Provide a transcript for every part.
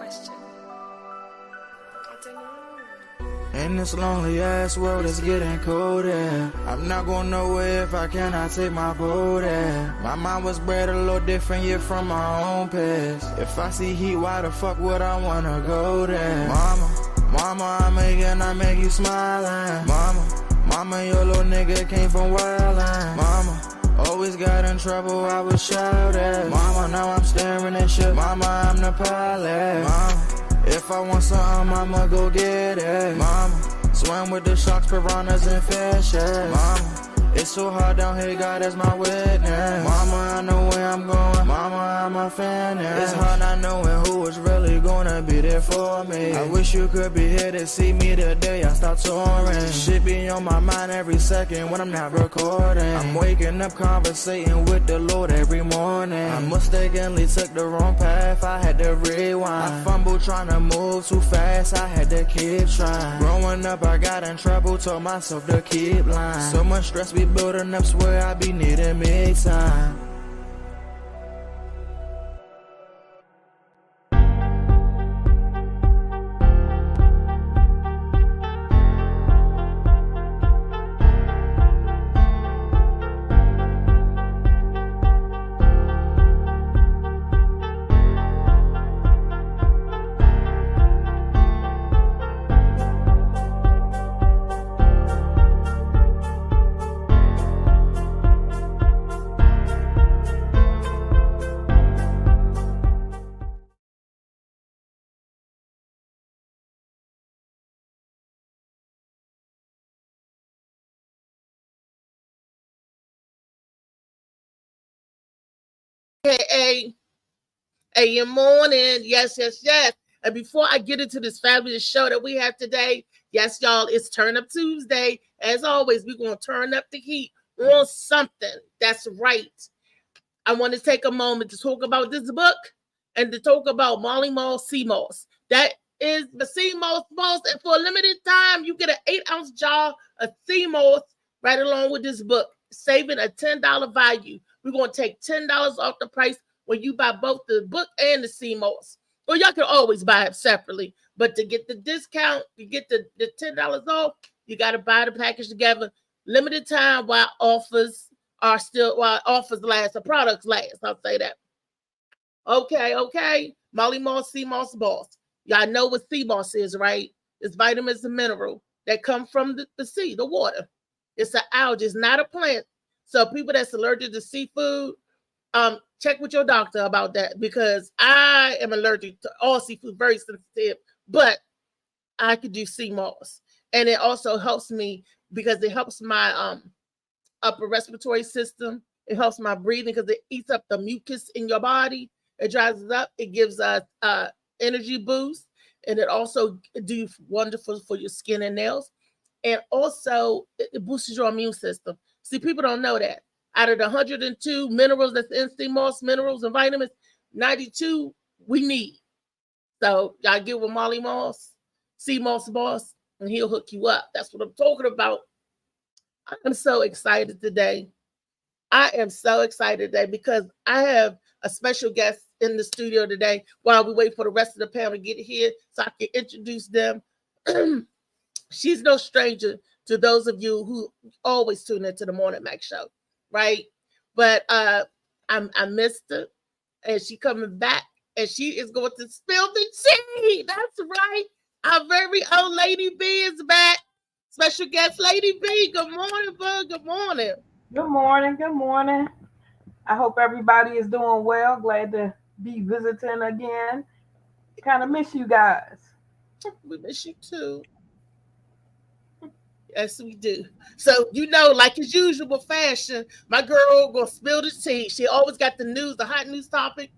question. I don't know. In this lonely ass world, it's getting colder. I'm not going nowhere if I cannot take my boat there. My mind was bred a little different, yeah, from my own past. If I see heat, why the fuck would I wanna go there? Mama, I make you smile. Mama, your little nigga came from wildin'. Mama, always got in trouble, I was shouted. Mama, now I'm staring at shit. Mama, I'm the pilot. Mama, if I want something, I'ma go get it. Mama, swim with the sharks, piranhas, and fishes. Mama, it's so hard down here, God is my witness. Mama, I know where I'm going. Mama, I'm a fan. It's hard not knowing who is really gonna be there for me. I wish you could be here to see me the day I start touring. Shit be on my mind every second when I'm not recording. I'm waking up conversating with the Lord every morning. I mistakenly took the wrong path, I had to rewind. I fumbled trying to move too fast, I had to keep trying. Growing up, I got in trouble, told myself to keep lying. So much stress be building up, swear I be needing me time. AM morning. Yes. And before I get into this fabulous show that we have today, yes, y'all, it's Turn Up Tuesday. As always, we're going to turn up the heat on something. That's right. I want to take a moment to talk about this book and to talk about Molly Moss Sea Moss. That is the Sea Moss. And for a limited time, you get an 8-ounce jar of sea moss right along with this book, saving a $10 value. We're going to take $10 off the price when you buy both the book and the sea moss. Or y'all can always buy it separately. But to get the discount, you get the $10 off, you got to buy the package together. Limited time while offers last, the products last. I'll say that. Okay. Molly Moss, Sea Moss Boss. Y'all know what sea moss is, right? It's vitamins and minerals that come from the sea, the water. It's an algae, it's not a plant. So people that's allergic to seafood, check with your doctor about that, because I am allergic to all seafood, very sensitive, but I could do sea moss. And it also helps me because it helps my upper respiratory system. It helps my breathing because it eats up the mucus in your body. It dries it up. It gives us energy boost, and it also do wonderful for your skin and nails. And also it boosts your immune system. See, people don't know that. Out of the 102 minerals that's in sea moss, minerals and vitamins, 92 we need. So y'all get with Molly Moss, Sea Moss Boss, and he'll hook you up. That's what I'm talking about. I'm so excited today. I am so excited today because I have a special guest in the studio today while we wait for the rest of the panel to get here so I can introduce them. She's no stranger to those of you who always tune into the Morning Mac show, right? But I missed her, and she coming back, and she is going to spill the tea. That's right. Our very own Lady B is back. Special guest Lady B. Good morning, bud. Good morning. Good morning. I hope everybody is doing well. Glad to be visiting again. Kind of miss you guys. We miss you too. Yes, we do. So, like as usual fashion, my girl gonna spill the tea. She always got the news, the hot news topic,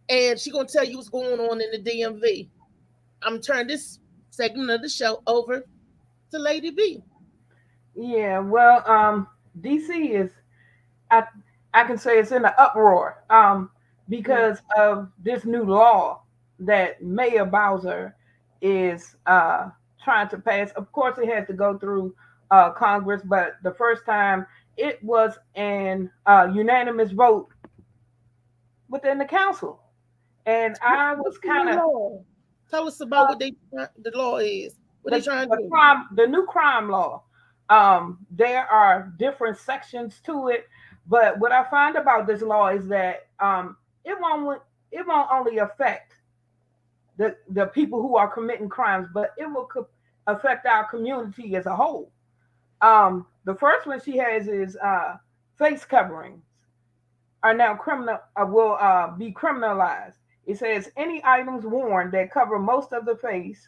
and she gonna tell you what's going on in the DMV. I'm gonna turn this segment of the show over to Lady B. Yeah, well, DC is, I can say it's in an uproar because of this new law that Mayor Bowser is trying to pass. Of course, it has to go through Congress, but the first time it was an unanimous vote within the council. And I was kind of, Tell us about what the law is. What they trying to do? The new crime law. There are different sections to it, but what I find about this law is that it won't only affect the people who are committing crimes, but it will affect our community as a whole. The first one she has is face coverings are now will be criminalized. It says any items worn that cover most of the face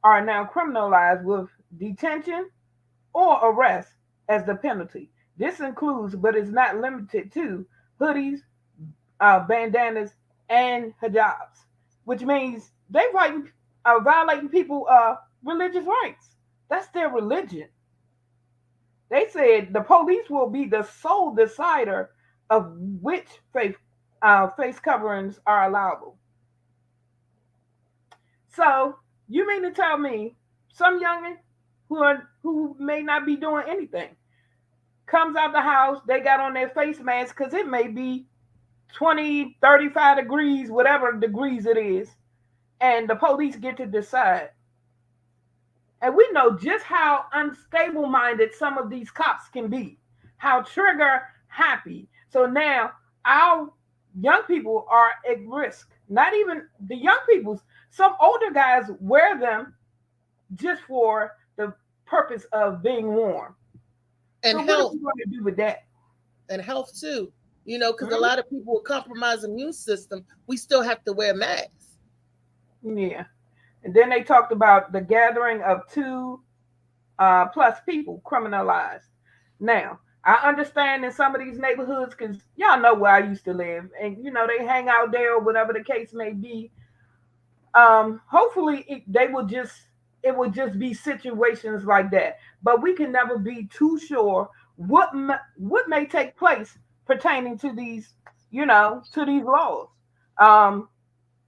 are now criminalized with detention or arrest as the penalty. This includes, but is not limited to, hoodies, bandanas, and hijabs, which means they violating people religious rights. That's their religion. They said the police will be the sole decider of which face coverings are allowable. So you mean to tell me some youngin who may not be doing anything comes out the house, they got on their face mask because it may be 20, 35 degrees, whatever degrees it is, and the police get to decide. And we know just how unstable-minded some of these cops can be, how trigger happy. So now our young people are at risk. Not even the young people. Some older guys wear them just for the purpose of being warm. And so health. What are you going to do with that? And health too. You know, because a lot of people with compromised immune system, we still have to wear masks. Yeah. And then they talked about the gathering of 2 plus people criminalized. Now, I understand in some of these neighborhoods, because y'all know where I used to live, and you know they hang out there or whatever the case may be. Hopefully it will just be situations like that. But we can never be too sure what may take place pertaining to these, to these laws.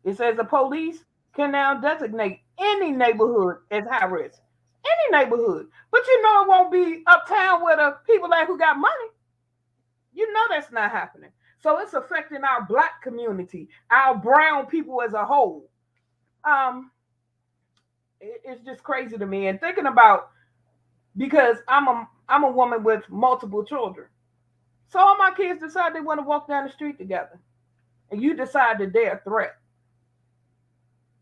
It says the police can now designate any neighborhood as high risk. Any neighborhood. But it won't be uptown where the people who got money. That's not happening. So it's affecting our Black community, our brown people as a whole. It's just crazy to me. And thinking about, because I'm a woman with multiple children. So all my kids decide they want to walk down the street together. And you decide that they're a threat.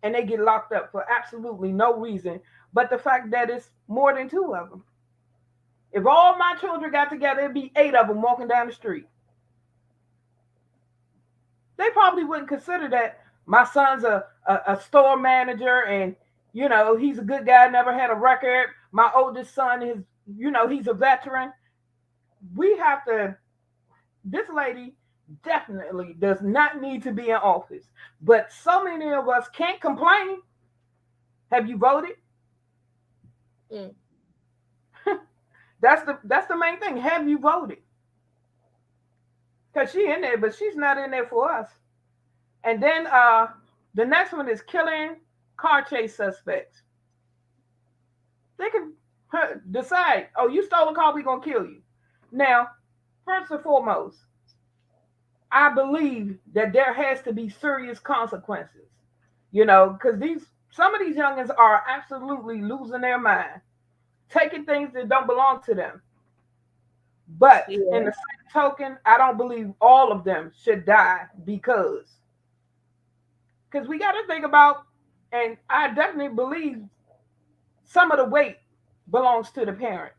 And they get locked up for absolutely no reason but the fact that it's more than 2 of them. If all my children got together, it'd be 8 of them walking down the street. They probably wouldn't consider that my son's a store manager and, he's a good guy, never had a record. My oldest son is, he's a veteran. This lady definitely does not need to be in office. But so many of us can't complain. Have you voted? Mm. That's the main thing. Have you voted? Because she's in there, but she's not in there for us. And then the next one is killing car chase suspects. They can decide, you stole a car, we're going to kill you. Now, first and foremost, I believe that there has to be serious consequences, because some of these youngins are absolutely losing their mind, taking things that don't belong to them. But in the same token, I don't believe all of them should die because we got to think about, and I definitely believe some of the weight belongs to the parents.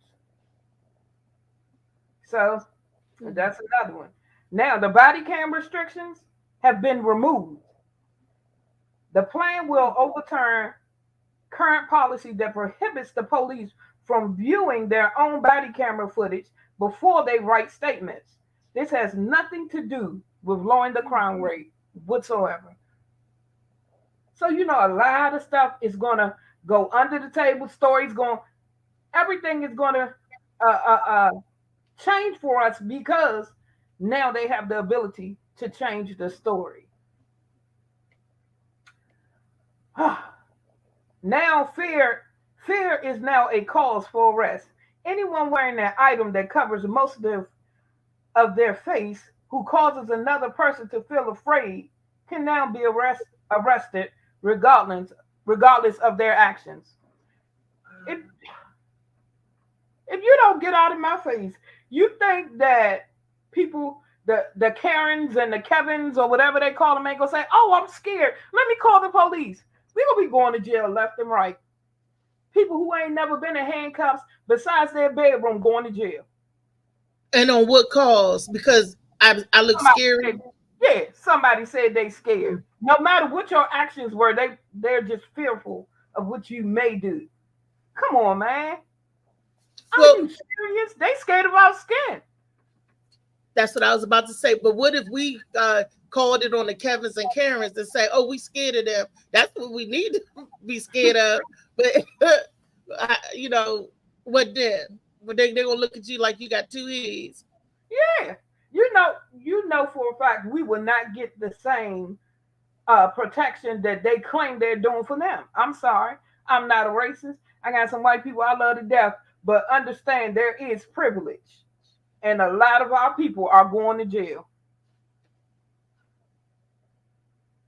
So that's another one. Now, the body cam restrictions have been removed. The plan will overturn current policy that prohibits the police from viewing their own body camera footage before they write statements. This has nothing to do with lowering the crime rate whatsoever. So, a lot of stuff is going to go under the table. Everything is going to change for us because now they have the ability to change the story. Now fear is now a cause for arrest. Anyone wearing that item that covers most of their face who causes another person to feel afraid can now be arrested regardless regardless of their actions. If you don't get out of my face, you think that people, the Karens and the Kevins or whatever they call them, ain't gonna say, "Oh, I'm scared. Let me call the police." We gonna be going to jail left and right. People who ain't never been in handcuffs besides their bedroom going to jail. And on what cause? Because I look scary. Somebody said they scared. No matter what your actions were, they're just fearful of what you may do. Come on, man. Are you serious? They scared of our skin. That's what I was about to say. But what if we called it on the Kevins and Karens and say, "Oh, we scared of them"? That's what we need to be scared of. But what then? But they're gonna look at you like you got two heads. Yeah, you know for a fact we will not get the same protection that they claim they're doing for them. I'm sorry, I'm not a racist. I got some white people I love to death, but understand there is privilege, and a lot of our people are going to jail.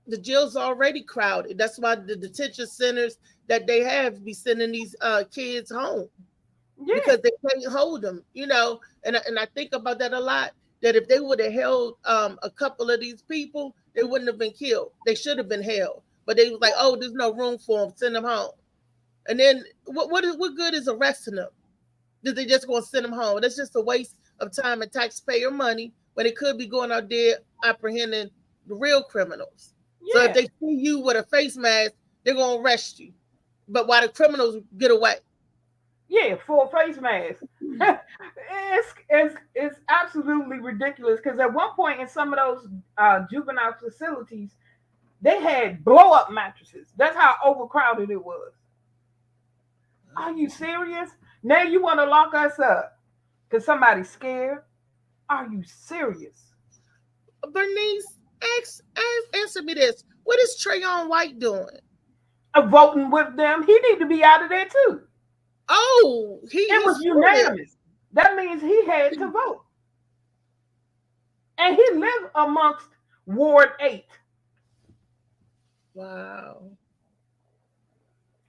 The jail's already crowded. That's why the detention centers that they have be sending these kids home. Yeah. Because they can't hold them, and I think about that a lot, that if they would have held a couple of these people, they wouldn't have been killed. They should have been held, but they was like, "Oh, there's no room for them, send them home." And then what good is arresting them? Did they just going to send them home? That's just a waste of time and taxpayer money when it could be going out there apprehending the real criminals. Yeah. So if they see you with a face mask, they're going to arrest you. But while the criminals get away. Yeah, full face mask. it's absolutely ridiculous, because at one point in some of those juvenile facilities, they had blow-up mattresses. That's how overcrowded it was. Are you serious? Now you want to lock us up because somebody's scared? Are you serious? Bernice, answer me this. What is Trayon White doing? Voting with them. He need to be out of there too. Oh, it was unanimous. That means he had to vote. And he lived amongst Ward 8. Wow.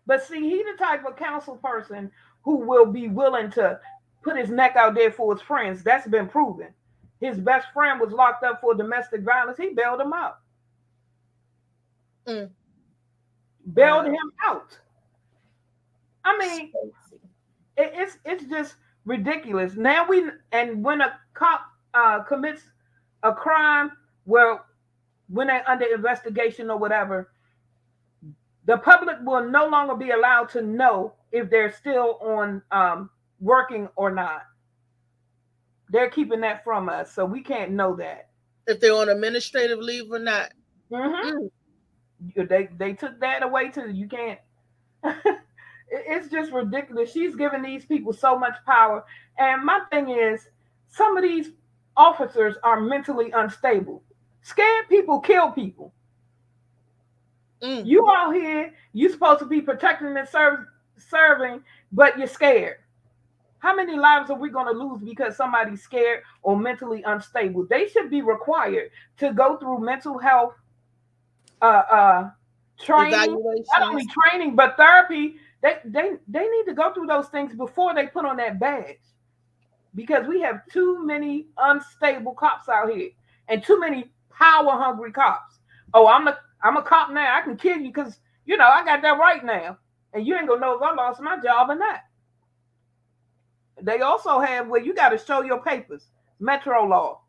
But see, he's the type of council person who will be willing to put his neck out there for his friends. That's been proven. His best friend was locked up for domestic violence. He bailed him out. Bailed him out. I mean, it's just ridiculous. Now when a cop commits a crime, well, when they're under investigation or whatever, the public will no longer be allowed to know if they're still on working or not. They're keeping that from us, so we can't know that. If they're on administrative leave or not. Mm-hmm. They took that away too. You can't. It's just ridiculous. She's giving these people so much power. And my thing is, some of these officers are mentally unstable. Scared people kill people. You out here, you supposed to be protecting and serving, but you're scared. How many lives are we going to lose because somebody's scared or mentally unstable? They should be required to go through mental health training, not only training but therapy. They need to go through those things before they put on that badge, because we have too many unstable cops out here and too many power hungry cops. Oh, I'm a cop now. I can kill you because I got that right now, and you ain't gonna know if I lost my job or not. They also have where you got to show your papers. Metro law.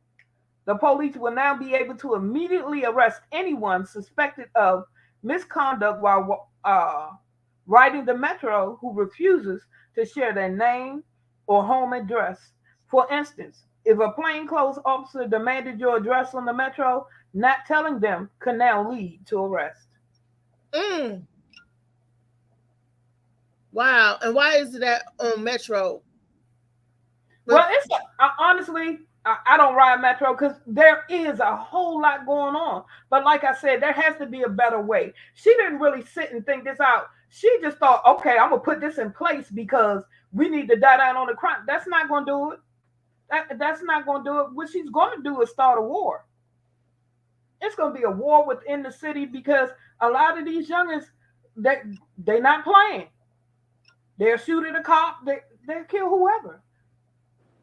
The police will now be able to immediately arrest anyone suspected of misconduct while riding the metro who refuses to share their name or home address. For instance, if a plainclothes officer demanded your address on the metro, not telling them can now lead to arrest. Wow. And why is that on metro? Well, it's honestly, I don't ride metro because there is a whole lot going on. But like I said, there has to be a better way. She didn't really sit and think this out. She just thought, okay, I'm going to put this in place because we need to die down on the crime. That's not going to do it. That's not going to do it. What she's going to do is start a war. It's going to be a war within the city because a lot of these youngins, They not playing. They'll shoot at a cop. They'll kill whoever.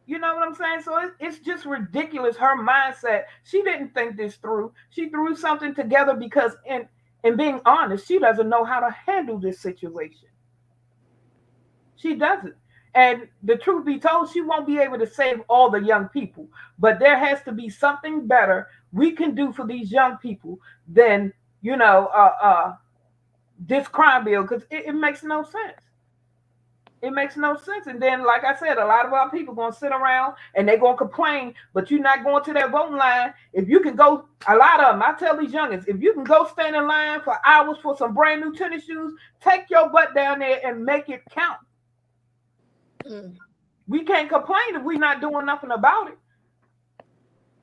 You know what I'm saying? So it's just ridiculous. Her mindset. She didn't think this through. She threw something together because, in being honest, she doesn't know how to handle this situation. She doesn't. And the truth be told, she won't be able to save all the young people. But there has to be something better we can do for these young people than, this crime bill, because it makes no sense. It makes no sense. And then, like I said, a lot of our people going to sit around and they're going to complain, but you're not going to that voting line. If you can go, a lot of them, I tell these youngins, if you can go stand in line for hours for some brand new tennis shoes, take your butt down there and make it count. We can't complain if we're not doing nothing about it.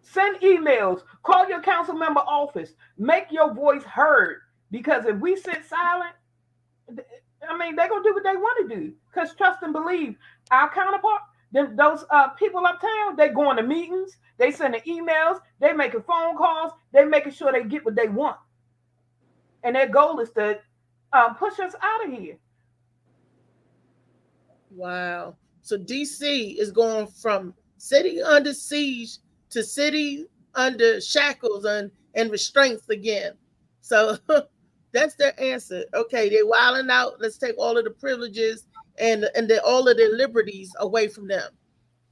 Send emails, call your council member office, make your voice heard. Because if we sit silent, I mean, they're going to do what they want to do. Because trust and believe, our counterpart, those people uptown, they going to meetings, they sending emails, they making phone calls, they making sure they get what they want. And their goal is to push us out of here. Wow. So DC is going from city under siege to city under shackles and restraints again. So that's their answer. Okay, they're wilding out. Let's take all of the privileges and all of their liberties away from them.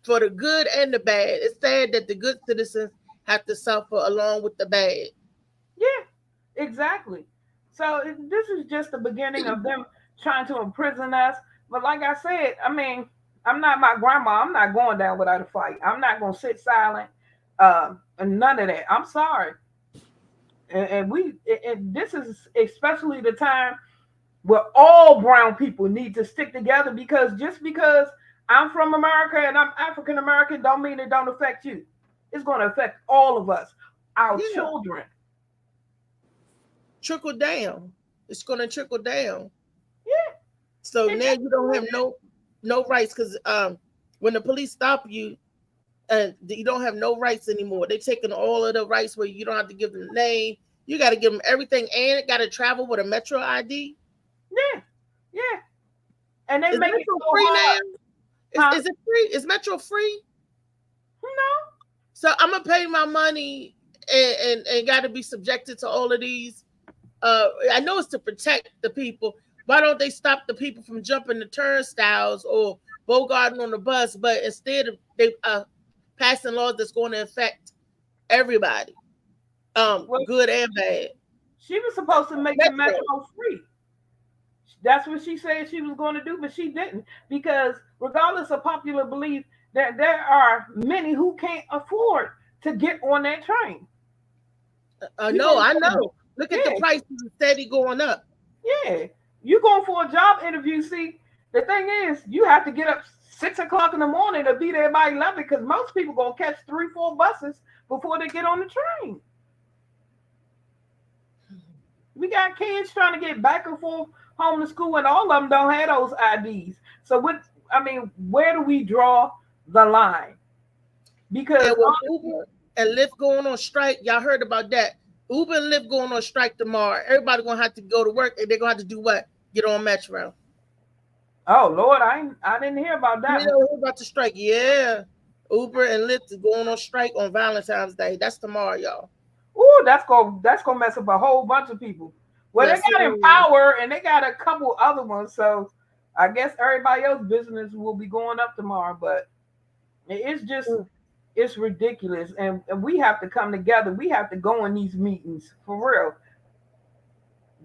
For the good and the bad. It's sad that the good citizens have to suffer along with the bad. Yeah, exactly. So this is just the beginning of them trying to imprison us. But like I said, I mean, I'm not my grandma. I'm not going down without a fight. I'm not going to sit silent and none of that. I'm sorry. And this is especially the time where all brown people need to stick together, because just because I'm from America and I'm African American don't mean it don't affect you. It's going to affect all of us, our children. Trickle down. It's going to trickle down. Yeah. So now you don't have no rights, because when the police stop you, you don't have no rights anymore. They're taking all of the rights where you don't have to give them a name. You got to give them everything, and it got to travel with a Metro ID. Yeah. And they make it so free hard. Now. Is it free? Is Metro free? No. So I'm gonna pay my money and got to be subjected to all of these. I know it's to protect the people. Why don't they stop the people from jumping the turnstiles or bogarting on the bus? But instead of they passing laws that's going to affect everybody, good and bad. She was supposed to make the Metro free. That's what she said she was going to do, but she didn't, because regardless of popular belief, that there are many who can't afford to get on that train. No, I know. Look at the prices steady going up. Yeah. You going for a job interview. See, the thing is, you have to get up 6 o'clock in the morning to be there by 11, because most people going to catch 3-4 buses before they get on the train. We got kids trying to get back and forth home to school, and all of them don't have those IDs. So where do we draw the line? Because Uber and Lyft going on strike, y'all heard about that. Uber and Lyft going on strike tomorrow. Everybody gonna have to go to work, and they're gonna have to do what? Get on Metro. Oh Lord, I didn't hear about that. You know about the strike? Yeah, Uber and Lyft is going on strike on Valentine's Day. That's tomorrow, y'all. Ooh, that's gonna mess up a whole bunch of people. Well, they got Empower and they got a couple other ones, so I guess everybody else's business will be going up tomorrow. But it's just it's ridiculous, and we have to come together. We have to go in these meetings for real.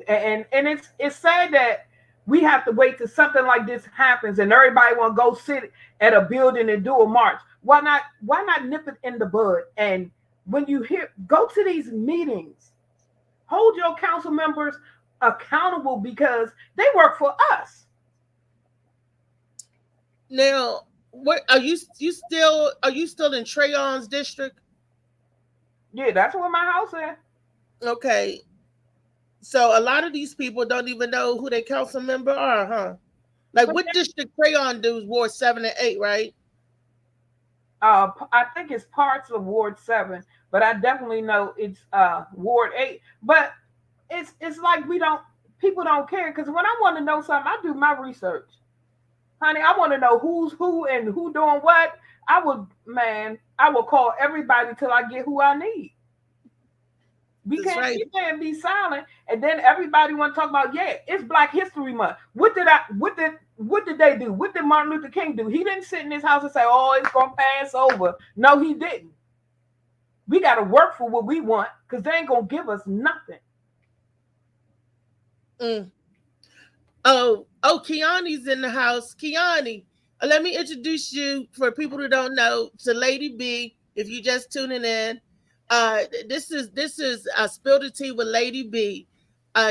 And it's sad that we have to wait till something like this happens and everybody want to go sit at a building and do a march. Why not nip it in the bud? And when you go to these meetings, hold your council members accountable, because they work for us. Now, what are you still in Trayon's district? Yeah, that's where my house is. Okay. So a lot of these people don't even know who their council member are, huh? Like, what district Trayon does? Ward 7 and 8, right? I think it's parts of Ward 7, but I definitely know it's Ward 8. But it's like people don't care. Because when I want to know something, I do my research. Honey, I want to know who's who and who doing what. I will call everybody till I get who I need. We That's can't right. sit there and be silent, and then everybody want to talk about, yeah, it's Black History Month. What did they do? What did Martin Luther King do? He didn't sit in his house and say, oh, it's gonna pass over. No, he didn't. We got to work for what we want, because they ain't gonna give us nothing. Oh, Kiani's in the house. Kiani, let me introduce you, for people who don't know, to Lady B. If you just tuning in, this is Spill the Tea with Lady B.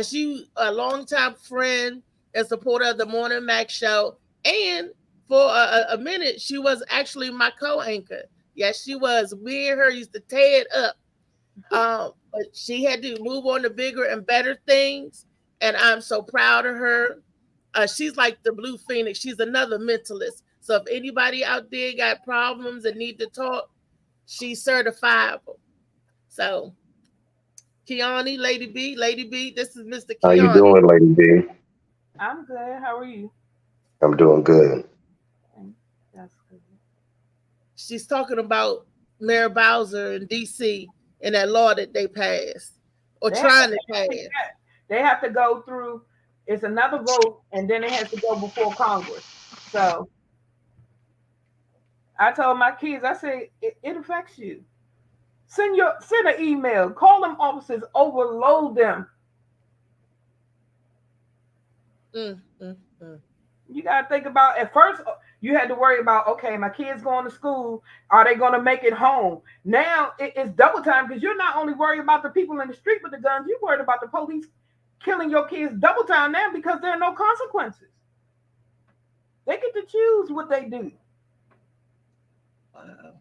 She a longtime friend and supporter of the Morning Mac Show, and for a minute she was actually my co-anchor. Yes, she was. Me and her used to tear it up. But she had to move on to bigger and better things, and I'm so proud of her. She's like the Blue Phoenix. She's another mentalist. So if anybody out there got problems and need to talk, she's certifiable. So, Kiani, Lady B, this is Mr. Kiani. How you doing, Lady B? I'm good. How are you? I'm doing good. That's good. She's talking about Mayor Bowser in D.C. and that law that they passed or trying to pass. They have to go through. It's another vote, and then it has to go before Congress. So I told my kids, I said, it affects you. Send an email, call them officers, overload them. You got to think about, at first you had to worry about, okay, my kids going to school, are they going to make it home? Now it's double time, because you're not only worried about the people in the street with the guns, you're worried about the police killing your kids double time now, because there are no consequences. They get to choose what they do. Wow.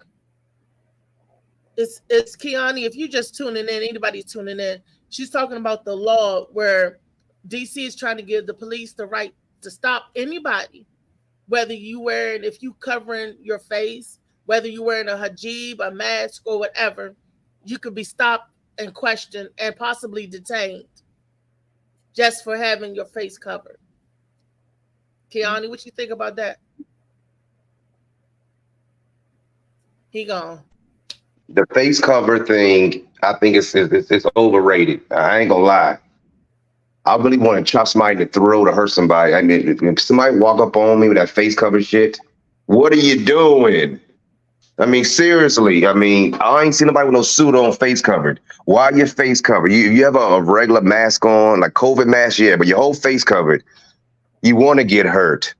It's Kiani. If you just tuning in, anybody tuning in, she's talking about the law where DC is trying to give the police the right to stop anybody, whether if you covering your face, whether you wearing a hijab, a mask, or whatever, you could be stopped and questioned and possibly detained just for having your face covered. Kiani, what you think about that? He gone. The face cover thing, I think it's overrated. I ain't gonna lie. I really want to chop somebody in the throat or hurt somebody. I mean, if somebody walk up on me with that face cover shit, what are you doing? I mean, seriously. I mean, I ain't seen nobody with no suit on, face covered. Why your face covered? You have a regular mask on, like COVID mask, yeah, but your whole face covered. You want to get hurt.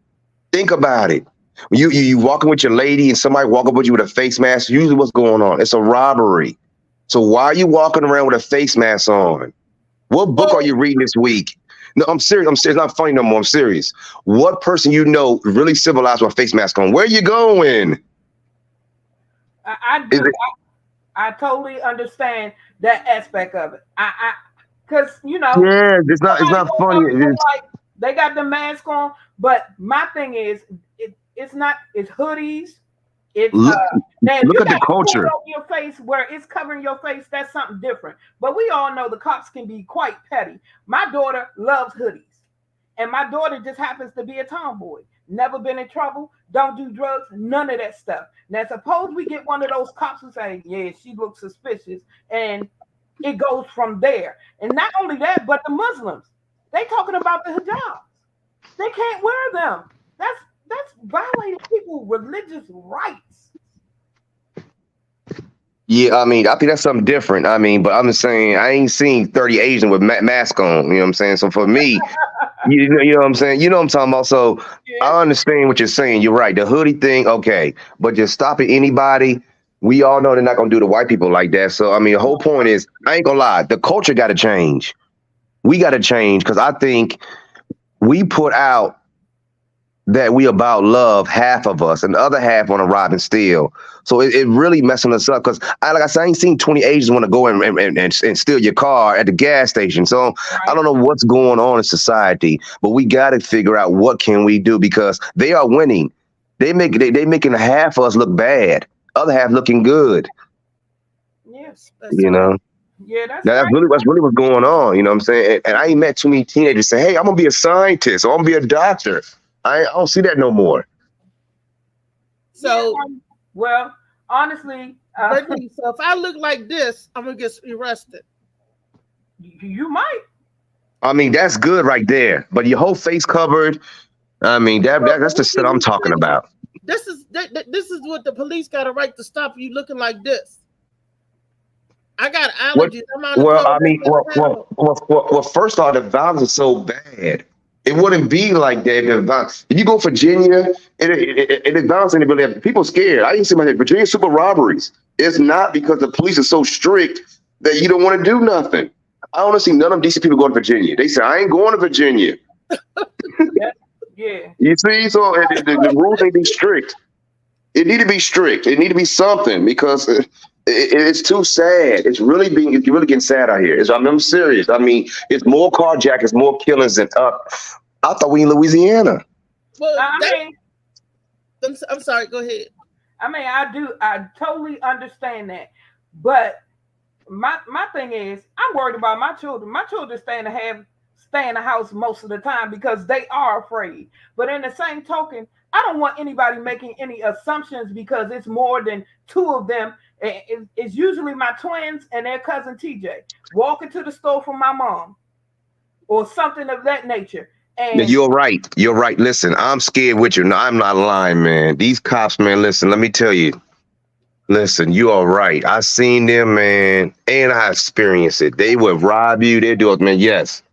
Think about it. You walking with your lady and somebody walk up with you with a face mask, usually what's going on? It's a robbery. So why are you walking around with a face mask on? What book are you reading this week? No, I'm serious. It's not funny no more. I'm serious. What person you know really civilized with a face mask on? Where you going? I totally understand that aspect of it. Because yeah, it's not funny. They got the mask on, but my thing is, it's hoodies. It's look at the culture on your face where it's covering your face. That's something different. But we all know the cops can be quite petty. My daughter loves hoodies, and my daughter just happens to be a tomboy. Never been in trouble. Don't do drugs. None of that stuff. Now, suppose we get one of those cops who say, "Yeah, she looks suspicious," and it goes from there. And not only that, but the Muslims, they talking about the hijabs. They can't wear them. That's violating people's religious rights. Yeah, I mean, I think that's something different. I mean, but I'm just saying, I ain't seen 30 Asians with mask on. You know what I'm saying? So for me, you know what I'm saying? You know what I'm talking about? So yeah. I understand what you're saying. You're right. The hoodie thing, okay. But just stopping anybody, we all know they're not going to do the white people like that. So, I mean, the whole point is, I ain't going to lie, the culture got to change. We got to change, because I think we put out that we about love, half of us, and the other half want to rob and steal. So it really messing us up, because I ain't seen 20 Asians want to go and steal your car at the gas station. So I don't know what's going on in society, but we got to figure out what can we do, because they are winning. They making half of us look bad, other half looking good. Yes, you know. Yeah, that's Now, right. that's really what's going on. You know what I'm saying? And I ain't met too many teenagers say, "Hey, I'm gonna be a scientist or I'm gonna be a doctor." I don't see that no more. So, Well, honestly, Brittany, so if I look like this, I'm gonna get arrested. you might. I mean, that's good right there. But your whole face covered. I mean, that's the What shit do I'm you talking think? about. This is this is what the police got a right to stop you looking like this. I got What? allergies. I'm on the Well, phone. I mean, well, first off, the violence is so bad. It wouldn't be like that. If you go Virginia, it violence ain't really people scared. I used to say Virginia super robberies. It's not because the police are so strict that you don't want to do nothing. I don't see none of DC people going to Virginia. They say I ain't going to Virginia. Yeah. You see, so the rules ain't be strict. It need to be strict. It need to be something because it's too sad. It's really getting sad out here. I'm serious. I mean, it's more carjackings, more killings than up. I thought we in Louisiana. Well, I mean, I'm sorry. Go ahead. I totally understand that, but my thing is, I'm worried about my children. My children stay in the house most of the time because they are afraid. But in the same token, I don't want anybody making any assumptions because it's more than two of them. It's usually my twins and their cousin TJ walking to the store for my mom or something of that nature. And Yeah, you're right. You're right. Listen, I'm scared with you. No, I'm not lying, man. These cops, man, listen, let me tell you. Listen, you are right. I seen them, man, and I experienced it. They would rob you. They do it, man. Yes.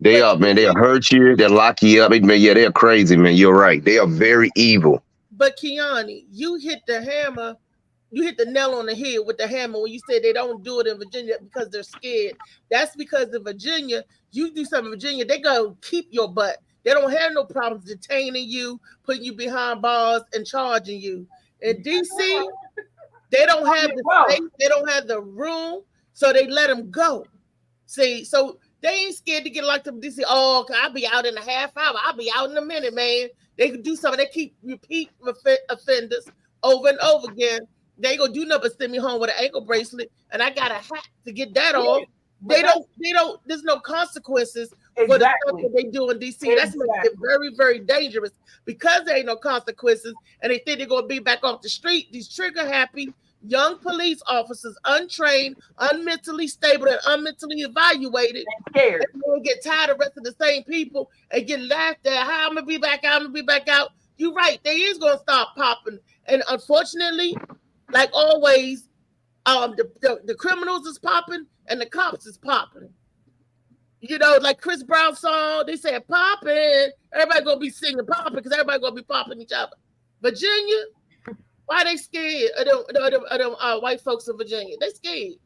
They are, man. They'll hurt you. They'll lock you up. Man, yeah, they're crazy, man. You're right. They are very evil. But Kiani, you hit the hammer. You hit the nail on the head with the hammer when you said they don't do it in Virginia because they're scared. That's because in Virginia, you do something in Virginia, they go keep your butt. They don't have no problems detaining you, putting you behind bars, and charging you. In DC, they don't have the space, they don't have the room, so they let them go. See, so they ain't scared to get locked up in DC. Oh, I'll be out in a half hour. I'll be out in a minute, man. They can do something. They keep repeat offenders over and over again. They gonna do nothing but send me home with an ankle bracelet, and I got a hat to get that off. They don't. There's no consequences for the stuff that they do in DC. That's very, very dangerous because there ain't no consequences, and they think they're gonna be back off the street. These trigger happy young police officers, untrained, unmentally stable, and unmentally evaluated, scared. And they get tired of arresting the same people and get laughed at. How I'm gonna be back out? I'm gonna be back out. You're right. They is gonna start popping, and unfortunately, like always, the criminals is popping and the cops is popping. You know, like Chris Brown song, they said popping. Everybody gonna be singing popping because everybody gonna be popping each other. Virginia, why they scared of them white folks in Virginia? They scared.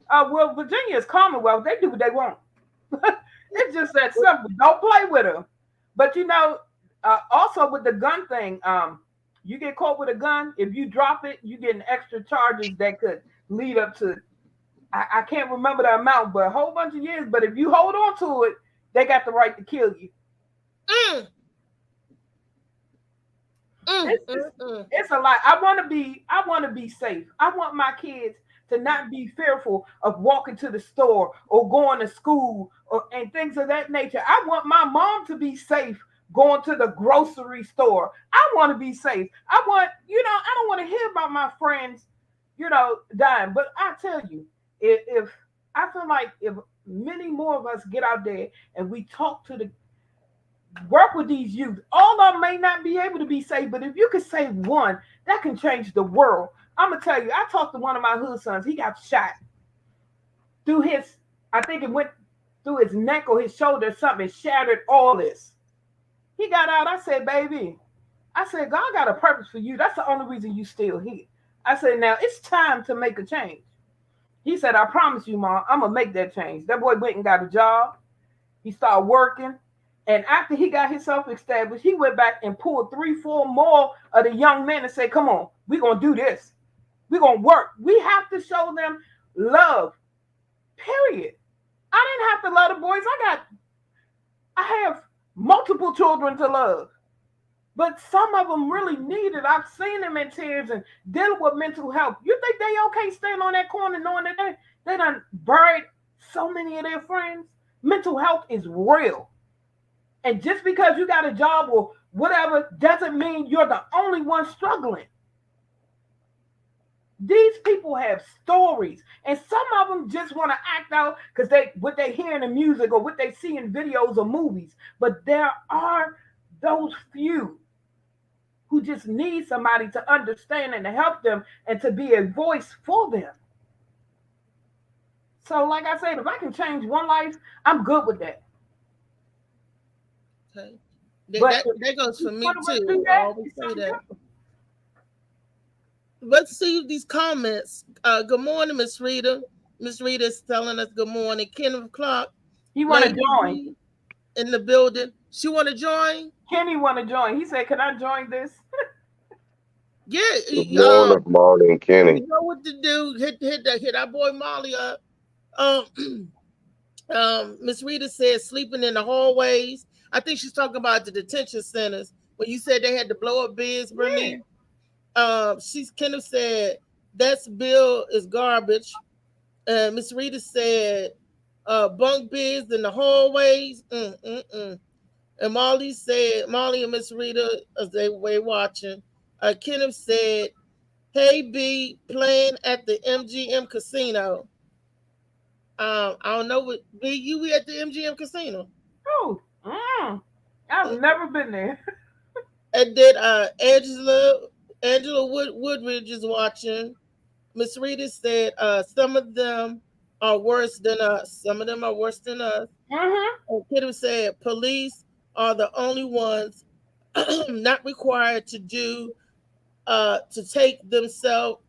Well, Virginia is Commonwealth. They do what they want. It's just that simple. Don't play with them. But you know, also with the gun thing, you get caught with a gun, if you drop it, you get extra charges that could lead up to, I can't remember the amount, but a whole bunch of years. But if you hold on to it, they got the right to kill you. It's a lot. I want to be safe. I want my kids to not be fearful of walking to the store or going to school and things of that nature. I want my mom to be safe going to the grocery store. I want to be safe. I don't want to hear about my friends, dying. But I tell you, if I feel like if many more of us get out there and we work with these youth, all of them may not be able to be saved, but if you could save one, that can change the world. I'm gonna tell you, I talked to one of my hood sons. He got shot through I think it went through his neck or his shoulder or something, shattered all this. He got out. I said, baby, God got a purpose for you. That's the only reason you still here. I said, now it's time to make a change. He said, I promise you, Mom, I'm going to make that change. That boy went and got a job. He started working. And after he got himself established, he went back and pulled 3-4 more of the young men and said, come on, we're going to do this. We're going to work. We have to show them love, period. I didn't have to love the boys. I have multiple children to love. But some of them really need it. I've seen them in tears and dealing with mental health. You think they okay staying on that corner knowing that they done buried so many of their friends? Mental health is real. And just because you got a job or whatever doesn't mean you're the only one struggling. These people have stories, and some of them just want to act out because what they hear in the music or what they see in videos or movies. But there are those few who just need somebody to understand and to help them and to be a voice for them. So, like I said, if I can change one life, I'm good with that. Okay. That goes for me too. I always say that. Let's see these comments. Good morning, Miss Rita. Miss Rita is telling us good morning. Kenneth Clark. He want to join in the building. She want to join. Kenny want to join. He said, "Can I join this?" Yeah. Good morning, Marley and Kenny. You know what to do. Hit our boy Molly up. Miss Rita said sleeping in the hallways. I think she's talking about the detention centers. When you said they had to blow up beds, Bernie. Yeah. Kenneth said that's bill is garbage. Miss Rita said bunk beds in the hallways. And Molly and Miss Rita, as they were watching, Kenneth said, "Hey B, playing at the MGM casino." I don't know what B, you be at the MGM casino? Oh, I've never been there. And then Angela Woodridge is watching. Miss Rita said some of them are worse than us. Some of them are worse than us. And Kiddo said police are the only ones not required to do to take mental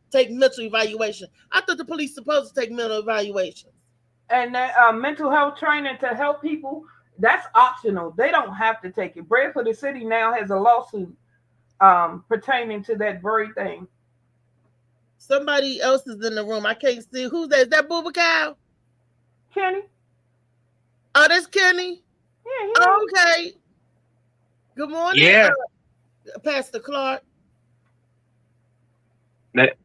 evaluation. I thought the police supposed to take mental evaluations. And mental health training to help people, that's optional. They don't have to take it. Bread for the City now has a lawsuit pertaining to that very thing. Somebody else is in the room. I can't see. Who's that? Is that Booba Cow? Kenny. Oh, that's Kenny? Yeah. Okay. Good morning. Yeah. Pastor Clark.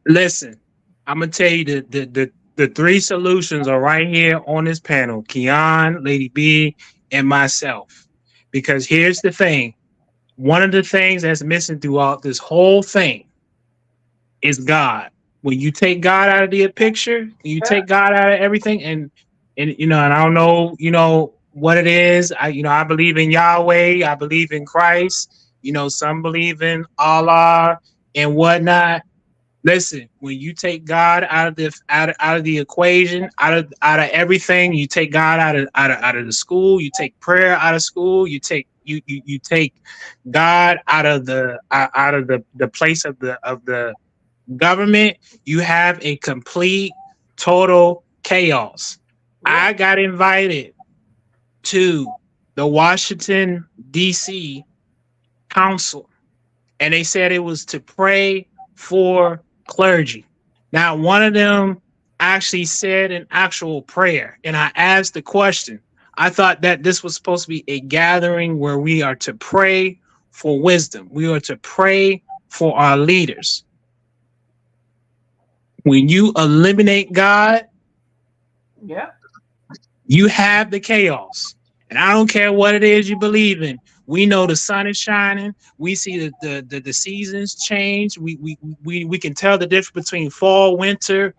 Listen, I'm going to tell you the three solutions are right here on this panel. Keon, Lady B, and myself. Because here's the thing. One of the things that's missing throughout this whole thing is God. When you take God out of the picture, you take God out of everything, and and I don't know, what it is. I believe in Yahweh, I believe in Christ, some believe in Allah and whatnot. Listen, when you take God out of the equation, out of everything, you take God out of the school, you take prayer out of school, you take God out of the place of the government, you have a complete total chaos. I got invited to the Washington D.C. Council, and they said it was to pray for clergy. Now, one of them actually said an actual prayer, and I asked the question. I thought that this was supposed to be a gathering where we are to pray for wisdom. We are to pray for our leaders. When you eliminate God, you have the chaos. And I don't care what it is you believe in. We know the sun is shining. We see the seasons change. We can tell the difference between fall, winter.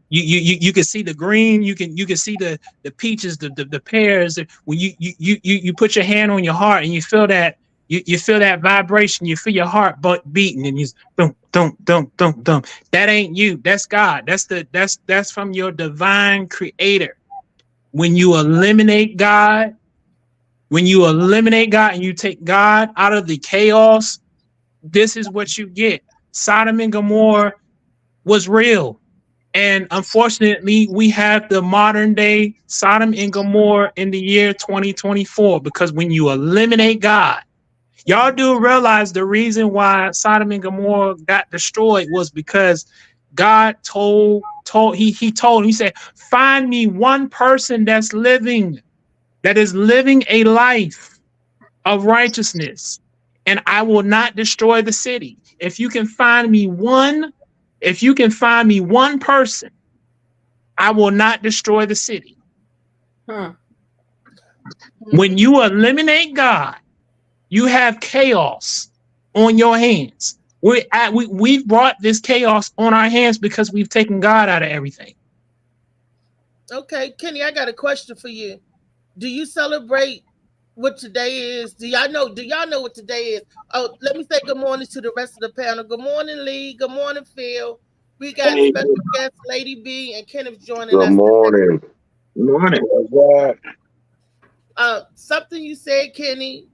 You can see the green. You can see the peaches, the pears. When you put your hand on your heart and you feel that you feel that vibration. You feel your heart beating, and you dum dum dum dum dum. That ain't you. That's God. That's from your divine Creator. When you eliminate God. When you eliminate God and you take God out of the chaos, this is what you get. Sodom and Gomorrah was real. And unfortunately, we have the modern day Sodom and Gomorrah in the year 2024, because when you eliminate God, y'all do realize the reason why Sodom and Gomorrah got destroyed was because God he said, find me one person that is living a life of righteousness, and I will not destroy the city. If you can find me one person, I will not destroy the city. When you eliminate God, you have chaos on your hands. We've brought this chaos on our hands because we've taken God out of everything. Okay, Kenny, I got a question for you. Do you celebrate what today is? Do y'all know what today is? Oh, let me say good morning to the rest of the panel. Good morning, Lee. Good morning, Phil. We got special guests, Lady B and Kenneth joining us. Good morning. Good morning. Something you said, Kenny,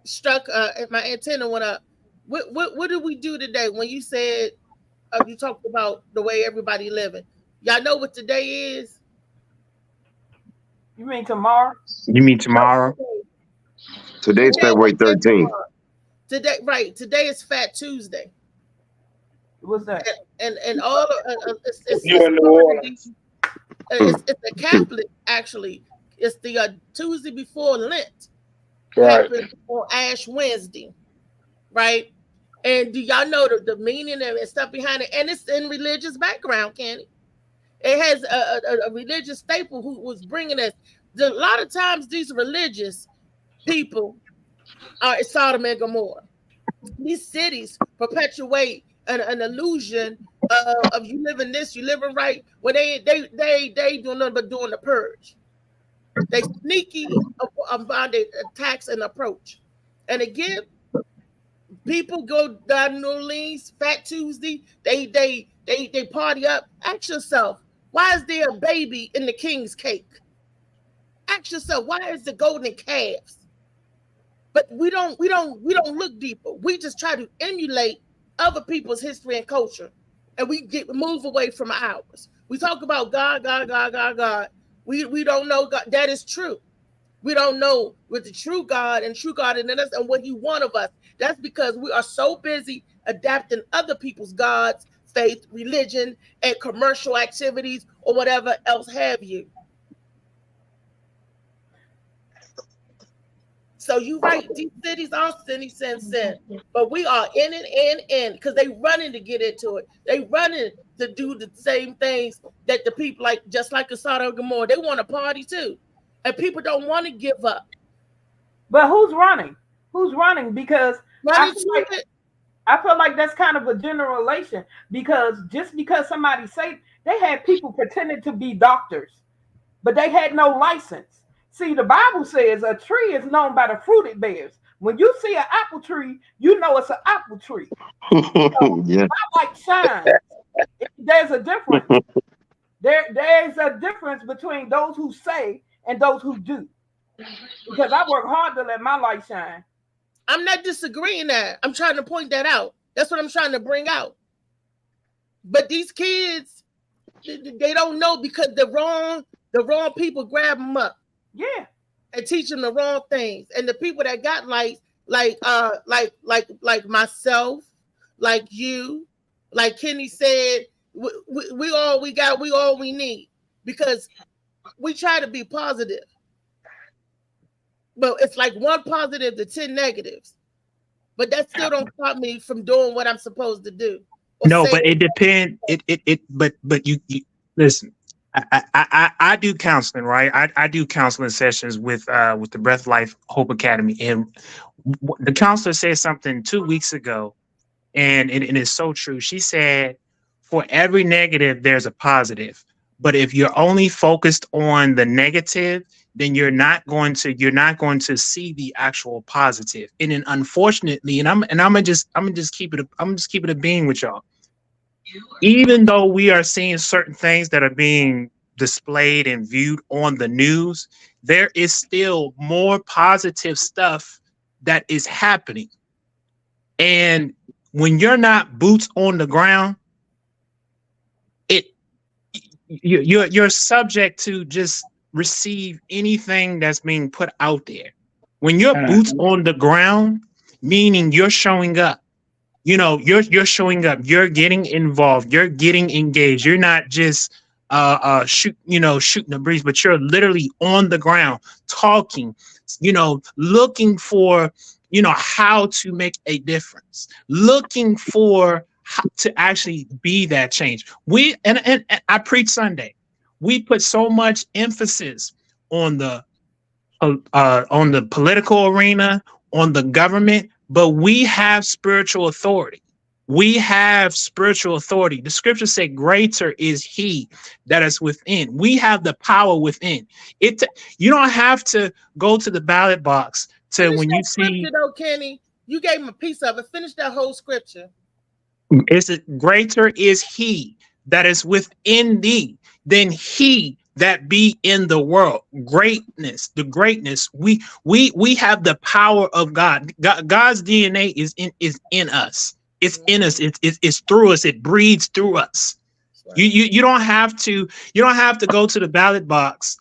struck my antenna went up. What did we do today when you said you talked about the way everybody living? Y'all know what today is? You mean tomorrow? You mean tomorrow? Today's February 13th. Today, right? Today is Fat Tuesday. What's that? And all it's a Catholic actually. It's the Tuesday before Lent. Right. Happens on Ash Wednesday, right? And do y'all know the meaning and stuff behind it? And it's in religious background, Kenny. It has a religious staple who was bringing us. A lot of times these religious people are Sodom and Gomorrah. These cities perpetuate an illusion of you living this, you living right, when they doing nothing but doing the purge. They sneaky about their attacks and approach. And again, people go down New Orleans, Fat Tuesday, they party up. Ask yourself, why is there a baby in the king's cake? Ask yourself, why is the golden calves? But we don't look deeper. We just try to emulate other people's history and culture, and we move away from ours. We talk about God. We don't know God. That is true. We don't know what the true God in us and what He wants of us. That's because we are so busy adapting other people's gods, faith, religion, and commercial activities or whatever else have you. So you right, these cities are sin, but we are in because they running to get into it. They running to do the same things that the people just like Sodom and Gomorrah. They want to party too, and people don't want to give up. But who's running? Who's running? Because I feel like that's kind of a generalization. Because just because somebody say they had people pretending to be doctors, but they had no license. See, the Bible says a tree is known by the fruit it bears. When you see an apple tree, you know it's an apple tree. So Yeah. my light shines. There's a difference. There's a difference between those who say and those who do. Because I work hard to let my light shine. I'm not disagreeing that. I'm trying to point that out. That's what I'm trying to bring out. But these kids, they don't know because the wrong people grab them up. Yeah. And teach them the wrong things. And the people that got like myself, like you, like Kenny said, we all we need, because we try to be positive. But it's like one positive to 10 negatives. But that still don't stop me from doing what I'm supposed to do. No, but it depends. But you listen. I do counseling, right? I do counseling sessions with the Breath Life Hope Academy, and the counselor said something 2 weeks ago, and it is so true. She said, for every negative, there's a positive. But if you're only focused on the negative, then you're not going to see the actual positive. And then unfortunately, I'm gonna just keep it a being with y'all. Even though we are seeing certain things that are being displayed and viewed on the news, there is still more positive stuff that is happening. And when you're not boots on the ground, you're subject to just receive anything that's being put out there. When you're boots on the ground, meaning you're showing up. You're showing up, you're getting involved, you're getting engaged. You're not just shooting the breeze, but you're literally on the ground talking, looking for how to make a difference, looking for how to actually be that change. We and I preach Sunday. We put so much emphasis on the political arena, on the government, but we have spiritual authority. We have spiritual authority. The scriptures say greater is he that is within. We have the power within. You don't have to go to the ballot box to Finish when that you see scripture though, Kenny. You gave him a piece of it. Finish that whole scripture. it's greater is he that is within thee than he that be in the world. The greatness. We have the power of God. God's DNA is in us. It's in us. It's through us. It breathes through us. Right. You don't have to go to the ballot box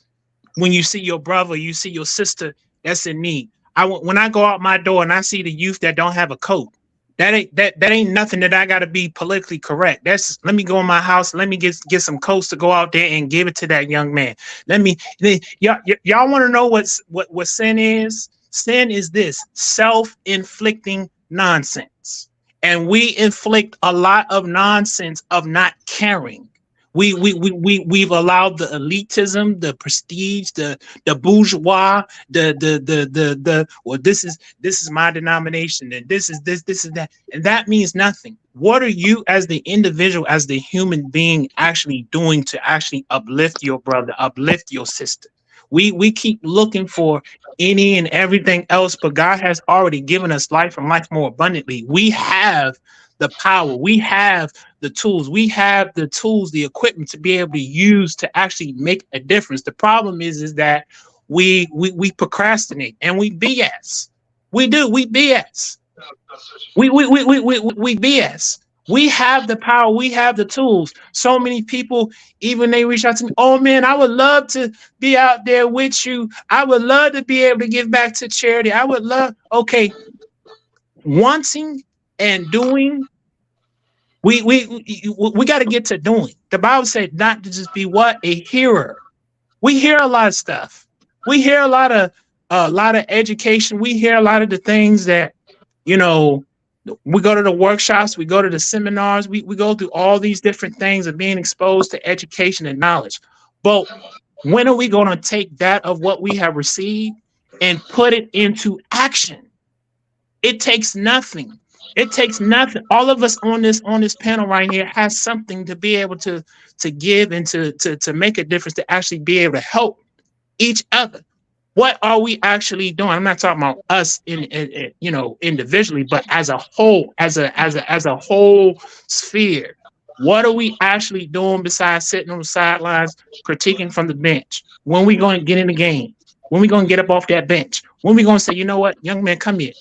when you see your brother, you see your sister that's in need. When I go out my door and I see the youth that don't have a coat, that ain't nothing that I got to be politically correct. Let me go in my house. Let me get some coats to go out there and give it to that young man. Y'all want to know what sin is? Sin is this self-inflicting nonsense. And we inflict a lot of nonsense of not caring. We've allowed the elitism, the prestige, the bourgeois, well, this is my denomination, and this is that, and that means nothing. What are you as the individual, as the human being actually doing to actually uplift your brother, uplift your sister? We keep looking for any and everything else, but God has already given us life and life more abundantly. We have the power, we have the tools, the equipment to be able to use to actually make a difference. The problem is that we procrastinate and we BS. We BS. We BS. We have the power, we have the tools. So many people, even they reach out to me, oh man, I would love to be out there with you. I would love to be able to give back to charity. I would love, okay, wanting and doing, we got to get to doing. The Bible said not to just be a hearer. We hear a lot of stuff. We hear a lot of education. We hear a lot of the things that, we go to the workshops, we go to the seminars, we go through all these different things of being exposed to education and knowledge. But when are we going to take that of what we have received and put it into action? It takes nothing. It takes nothing. All of us on this panel right here has something to be able to give and to make a difference, to actually be able to help each other. What are we actually doing? I'm not talking about us individually, but as a whole, as a whole sphere. What are we actually doing besides sitting on the sidelines, critiquing from the bench? When we going to get in the game? When we going to get up off that bench? When we going to say, you know what, young man, come here?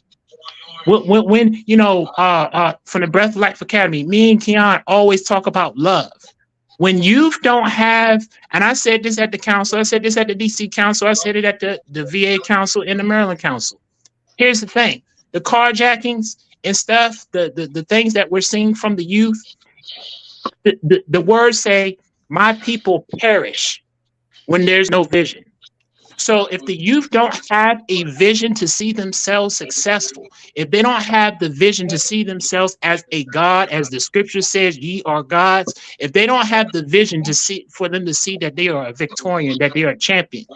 When from the Breath of Life Academy, me and Keon always talk about love. When youth don't have, and I said this at the council, I said this at the DC council, I said it at the VA council and the Maryland council. Here's the thing, the carjackings and stuff, the things that we're seeing from the youth, the words say, my people perish when there's no vision. So if the youth don't have a vision to see themselves successful, if they don't have the vision to see themselves as a God, as the scripture says, ye are gods, if they don't have the vision for them to see that they are a Victorian, that they are a champion,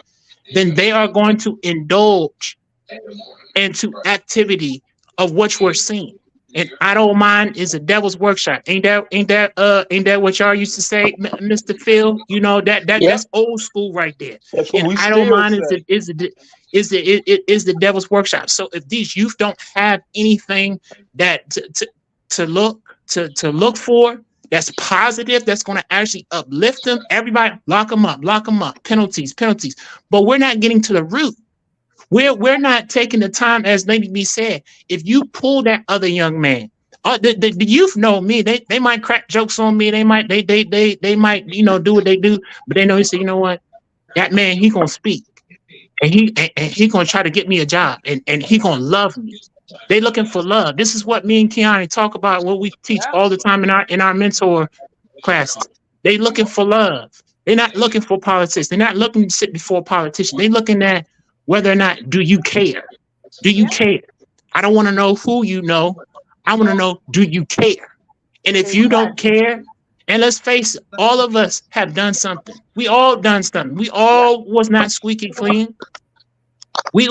then they are going to indulge into activity of which we're seeing. And I don't mind is a devil's workshop. Ain't that what y'all used to say, Mr. Phil? That's old school right there. That's what and we I don't mind is the devil's workshop. So if these youth don't have anything that to look for that's positive, that's going to actually uplift them, everybody lock them up, penalties. But we're not getting to the root. We're not taking the time, as Lady B said. If you pull that other young man, the youth know me. They might crack jokes on me. They might do what they do, but they know he said, you know what, that man, he gonna speak, and he gonna try to get me a job, and he gonna love me. They looking for love. This is what me and Keanu talk about. What we teach all the time in our mentor classes. They looking for love. They're not looking for politics. They're not looking to sit before a politician. They looking at whether or not do you care? Do you care? I don't want to know who you know. I want to know, do you care? And if you don't care, and let's face it, all of us have done something. We all done something. We all was not squeaky clean. We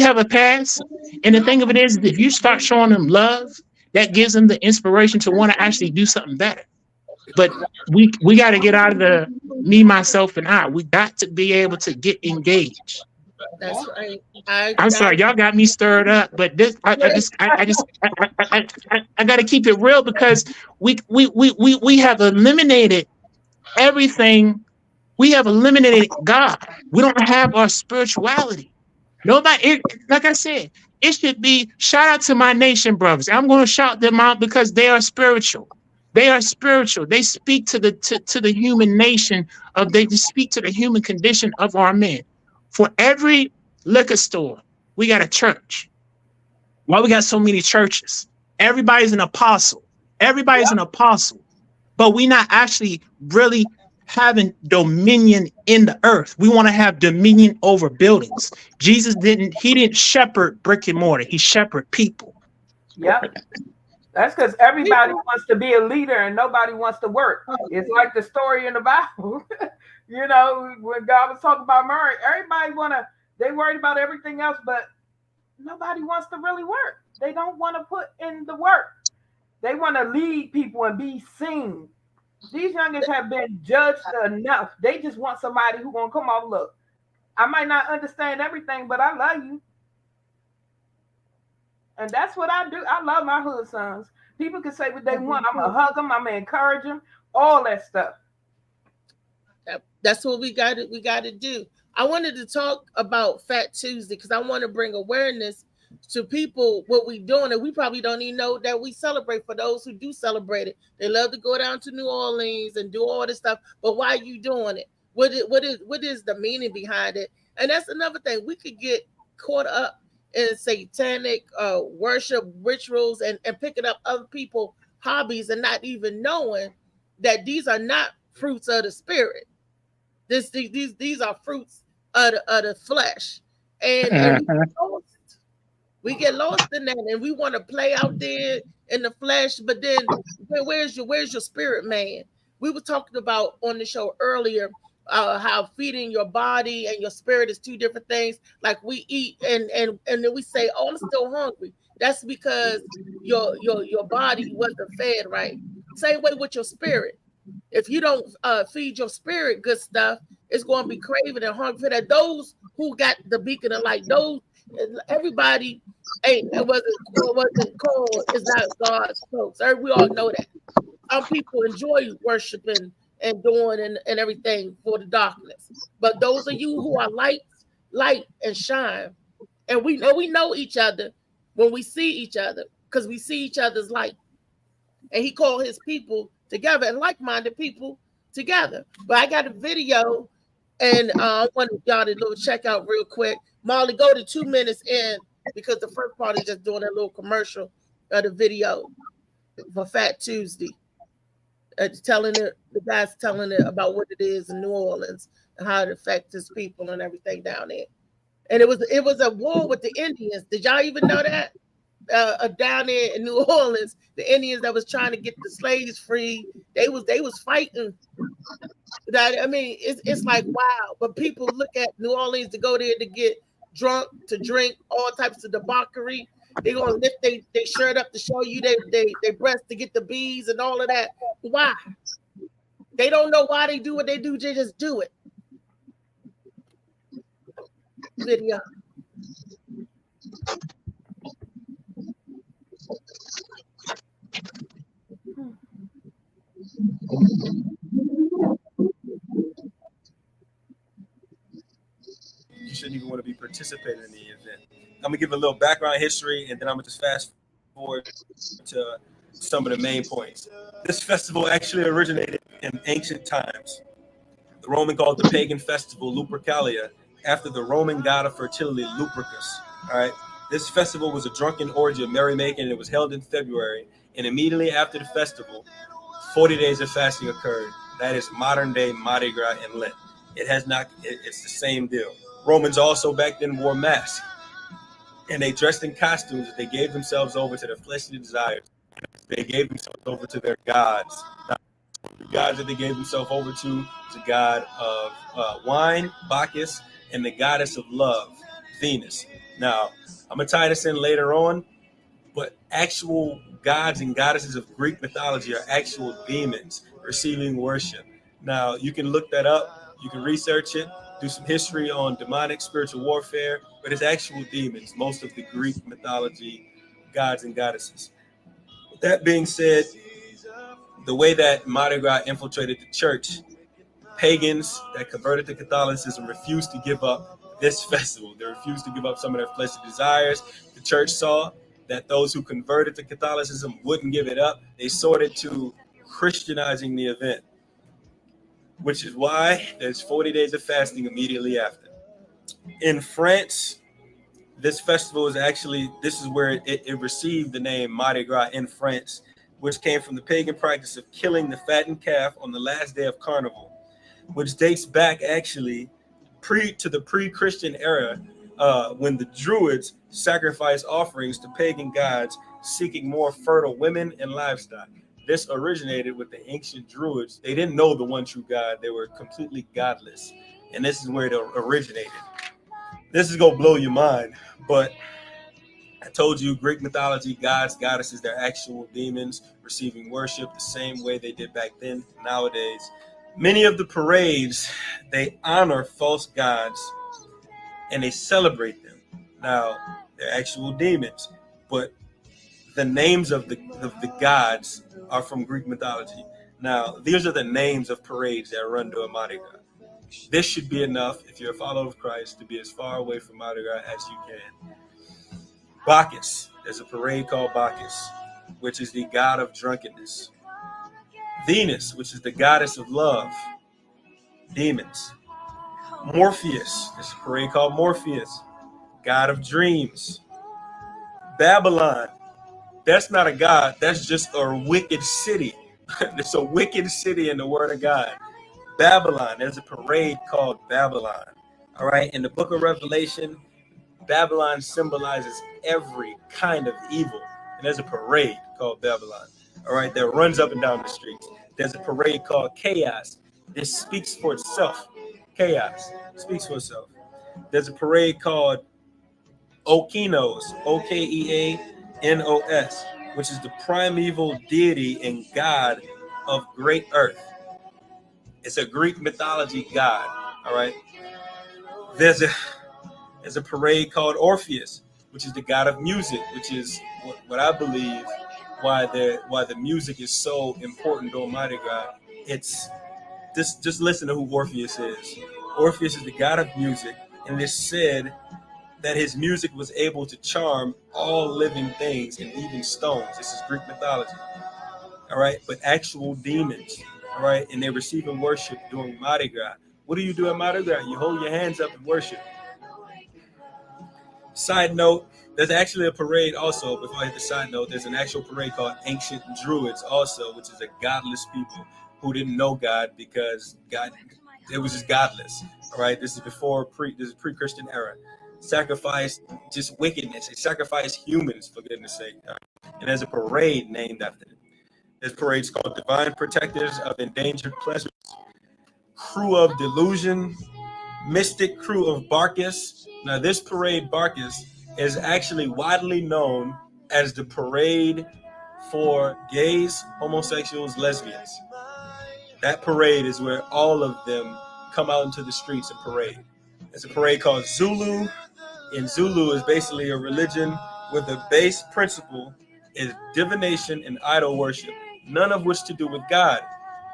have a past. And the thing of it is, if you start showing them love, that gives them the inspiration to want to actually do something better. But we got to get out of the me, myself, and I. We got to be able to get engaged. That's right. I'm sorry, y'all got me stirred up, but this I got to keep it real, because we have eliminated everything. We have eliminated God. We don't have our spirituality. Nobody, like I said, it should be shout out to my nation brothers. I'm going to shout them out because they are spiritual. They are spiritual. They speak to the human nation they speak to the human condition of our men. For every liquor store, we got a church. Why we got so many churches? Everybody's an apostle. Everybody's an apostle. But we not actually really having dominion in the earth. We want to have dominion over buildings. Jesus didn't shepherd brick and mortar. He shepherded people. Yep. That's because everybody wants to be a leader and nobody wants to work. It's like the story in the Bible. You know, when God was talking about Mary, everybody they worried about everything else, but nobody wants to really work. They don't want to put in the work. They want to lead people and be seen. These youngins have been judged enough. They just want somebody who's going to come off, look, I might not understand everything, but I love you. And that's what I do. I love my hood sons. People can say what they want. I'm going to hug them. I'm going to encourage them. All that stuff. That's what we got to do. I wanted to talk about Fat Tuesday because I want to bring awareness to people what we doing, and we probably don't even know that we celebrate. For those who do celebrate it, they love to go down to New Orleans and do all this stuff. But why are you doing it? What is the meaning behind it? And that's another thing. We could get caught up in satanic worship rituals and picking up other people's hobbies and not even knowing that these are not fruits of the spirit. These are fruits of the flesh, and we get lost in that, and we want to play out there in the flesh. But then, where's your spirit, man? We were talking about on the show earlier how feeding your body and your spirit is two different things. Like we eat, and then we say, "Oh, I'm still hungry." That's because your body wasn't fed right. Same way with your spirit. If you don't feed your spirit good stuff, it's going to be craving and hungry for that. Those who got the beacon of light, everybody it wasn't called. It's not God's folks. We all know that. Some people enjoy worshiping and doing and everything for the darkness. But those of you who are light and shine, and we know each other when we see each other because we see each other's light. And he called his people together and like-minded people together. But I got a video, and I want y'all to check out real quick. Molly, go to 2 minutes in because the first part is just doing a little commercial of the video for Fat Tuesday. The guy's telling it about what it is in New Orleans and how it affects his people and everything down there. And it was a war with the Indians. Did y'all even know that? Down there in New Orleans, the Indians that was trying to get the slaves free, they was fighting. That I mean, it's like wow. But people look at New Orleans to go there to get drunk, to drink all types of debauchery. They're gonna lift they shirt up to show you they breast to get the bees and all of that. Why? They don't know why they do what they do. They just do it. Video. You shouldn't even want to be participating in the event. I'm gonna give a little background history, and then I'm gonna just fast forward to some of the main points. This festival actually originated in ancient times. The Roman called the pagan festival Lupercalia after the Roman god of fertility, Lupercus. All right. This festival was a drunken orgy of merrymaking, and it was held in February. And immediately after the festival, 40 days of fasting occurred. That is modern day Mardi Gras and Lent. It's the same deal. Romans also back then wore masks. and they dressed in costumes. They gave themselves over to their fleshly desires. They gave themselves over to their gods. Now, the gods that they gave themselves over to was the god of wine, Bacchus, and the goddess of love, Venus. Now, I'm going to tie this in later on, but actual gods and goddesses of Greek mythology are actual demons receiving worship. Now, you can look that up. You can research it, do some history on demonic spiritual warfare, but it's actual demons, most of the Greek mythology gods and goddesses. With that being said, the way that Mardi Gras infiltrated the church, pagans that converted to Catholicism refused to give up this festival. They refused to give up some of their fleshly desires. The church saw that those who converted to Catholicism wouldn't give it up. They sorted to Christianizing the event, which is why there's 40 days of fasting immediately after. In France, this festival is actually, this is where it received the name Mardi Gras in France, which came from the pagan practice of killing the fattened calf on the last day of Carnival, which dates back actually to the pre-Christian era, when the Druids sacrificed offerings to pagan gods seeking more fertile women and livestock. This originated with the ancient Druids. They didn't know the one true God. They were completely godless. And this is where it originated. This is going to blow your mind, but I told you Greek mythology, gods, goddesses, they're actual demons receiving worship the same way they did back then. Nowadays, many of the parades, they honor false gods and they celebrate them. Now, they're actual demons, but the names of the gods are from Greek mythology. Now, these are the names of parades that run during Mardi Gras. This should be enough, if you're a follower of Christ, to be as far away from Mardi Gras as you can. Bacchus. There's a parade called Bacchus, which is the god of drunkenness. Venus, which is the goddess of love. Demons. Morpheus. There's a parade called Morpheus, god of dreams. Babylon. That's not a god. That's just a wicked city. It's a wicked city in the word of God. Babylon. There's a parade called Babylon. All right. In the book of Revelation, Babylon symbolizes every kind of evil. And there's a parade called Babylon. All right. That runs up and down the streets. There's a parade called Chaos. This speaks for itself. Chaos speaks for itself. There's a parade called Okeanos, Okeanos, which is the primeval deity and god of great earth. It's a Greek mythology god. All right. There's a parade called Orpheus, which is the god of music, which is what I believe why the music is so important to Mardi Gras. It's just listen to who Orpheus is. Orpheus is the god of music, and it's said that his music was able to charm all living things and even stones. This is Greek mythology. All right, but actual demons. All right, and they're receiving worship during Mardi Gras. What do you do at Mardi Gras? You hold your hands up and worship. Side note, there's actually a parade also, before I hit the side note, there's an actual parade called Ancient Druids also, which is a godless people who didn't know God because God, it was just godless. All right, this is pre-Christian era. Sacrifice just wickedness. They sacrifice humans, for goodness sake. And there's a parade named after it. This parade's called Divine Protectors of Endangered Pleasures, Crew of Delusion, Mystic Crew of Bacchus. Now, this parade, Bacchus, is actually widely known as the parade for gays, homosexuals, lesbians. That parade is where all of them come out into the streets and parade. There's a parade called Zulu. And Zulu is basically a religion where the base principle is divination and idol worship, none of which to do with God,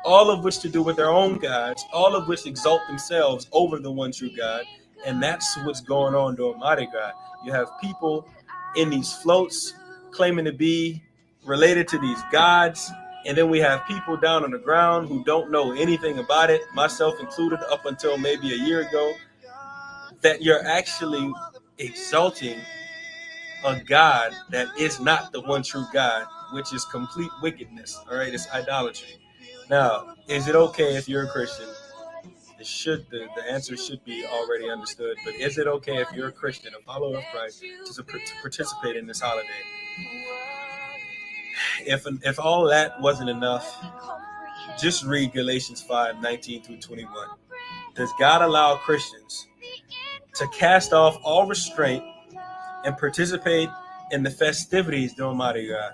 all of which to do with their own gods, all of which exalt themselves over the one true God. And that's what's going on during Mardi Gras. You have people in these floats claiming to be related to these gods. And then we have people down on the ground who don't know anything about it, myself included, up until maybe a year ago, that you're actually exalting a God that is not the one true God, which is complete wickedness. All right, it's idolatry. Now, is it okay if you're a Christian The answer should be already understood. But is it okay if you're a Christian, a follower of Christ, to participate in this holiday? If all that wasn't enough, just read Galatians 5:19-21. Does God allow Christians to cast off all restraint and participate in the festivities during Mardi Gras,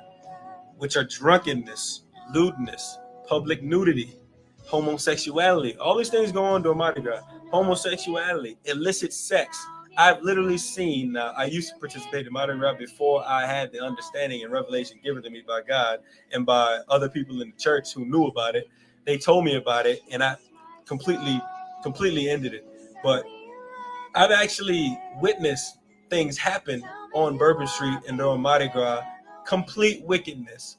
which are drunkenness, lewdness, public nudity, homosexuality? All these things go on during Mardi Gras. Homosexuality, illicit sex. I've literally seen, I used to participate in Mardi Gras before I had the understanding and revelation given to me by God and by other people in the church who knew about it. They told me about it, and I completely ended it. But I've actually witnessed things happen on Bourbon Street and during Mardi Gras. Complete wickedness,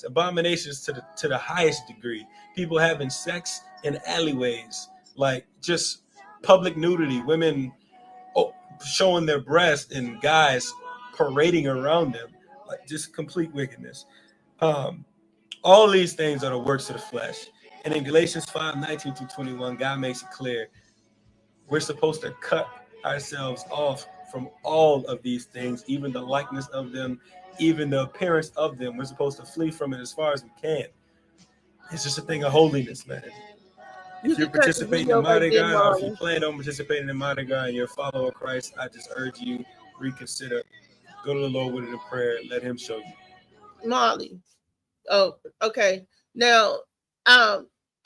abominations to the highest degree. People having sex in alleyways, like just public nudity, women showing their breasts and guys parading around them, like just complete wickedness. All these things are the works of the flesh. And in Galatians 5:19-21, God makes it clear we're supposed to cut ourselves off from all of these things, even the likeness of them, even the appearance of them. We're supposed to flee from it as far as we can. It's just a thing of holiness, man. If you're participating in Mardi Gras, or if you plan on participating in Mardi Gras and you're a follower of Christ, I just urge you, reconsider. Go to the Lord with it in prayer. Let him show you. Marley. Oh, okay. Now,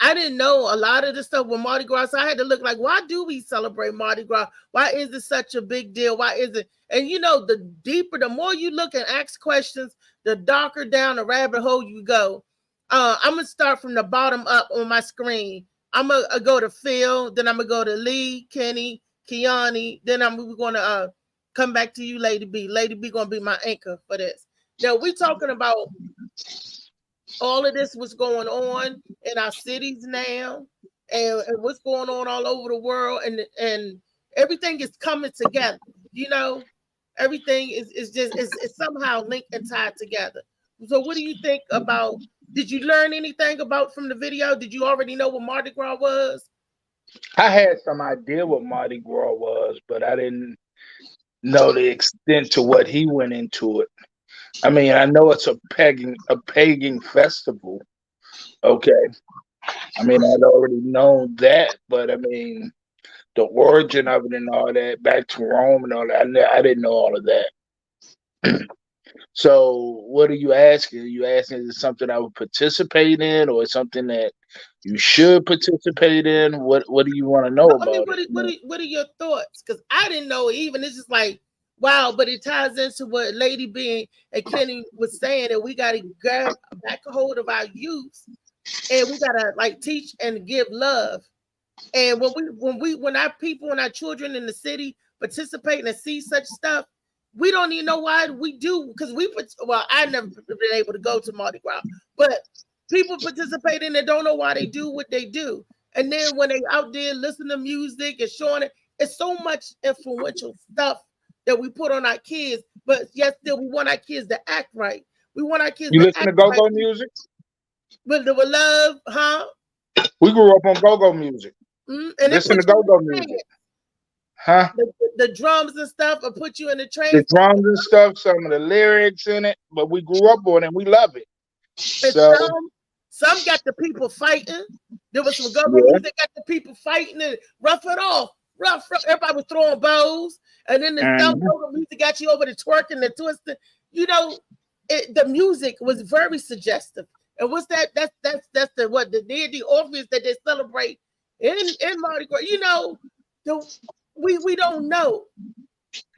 I didn't know a lot of this stuff with Mardi Gras, so I had to look like, why do we celebrate Mardi Gras? Why is it such a big deal? Why is it? And you know, the deeper, the more you look and ask questions, the darker down the rabbit hole you go. I'm gonna start from the bottom up on my screen. I'm gonna go to Phil, then I'm gonna go to Lee, Kenny, Kiani, then I'm gonna come back to you, Lady B. Lady B gonna be my anchor for this. Now we're talking about all of this was going on in our cities now, and what's going on all over the world, and everything is coming together. You know, everything is somehow linked and tied together. So what do you think about? Did you learn anything about from the video? Did you already know what Mardi Gras was? I had some idea what Mardi Gras was, but I didn't know the extent to what he went into it. I mean, I know it's a pagan festival. Okay. I mean, I'd already known that, but I mean, the origin of it and all that, back to Rome and all that, I didn't know all of that. So what are you asking? Are you asking, is it something I would participate in, or something that you should participate in? What do you want to know about it? What are your thoughts? Because I didn't know even. It's just like, wow, but it ties into what Lady B and Kenny was saying, that we got to grab back a hold of our youth, and we got to like teach and give love. And when our people and our children in the city participate and see such stuff, we don't even know why we do, because I've never been able to go to Mardi Gras, but people participate in it, don't know why they do what they do. And then when they out there listening to music and showing it, it's so much influential stuff that we put on our kids, but yet still we want our kids to act right. We want our kids to act listen to go-go right. Music? With love, huh? We grew up on go-go music. And listen to go-go music. Huh? The drums and stuff will put you in the train. The drums and stuff, some of the lyrics in it, but we grew up on it and we love it. So some got the people fighting. There was some go-go music got the people fighting and rough it off. Rough. Everybody was throwing bows, and then the go-go music got you over the twerking and twisting. You know, the music was very suggestive. And what's that? That's the deity Orpheus that they celebrate in Mardi Gras. You know, we don't know.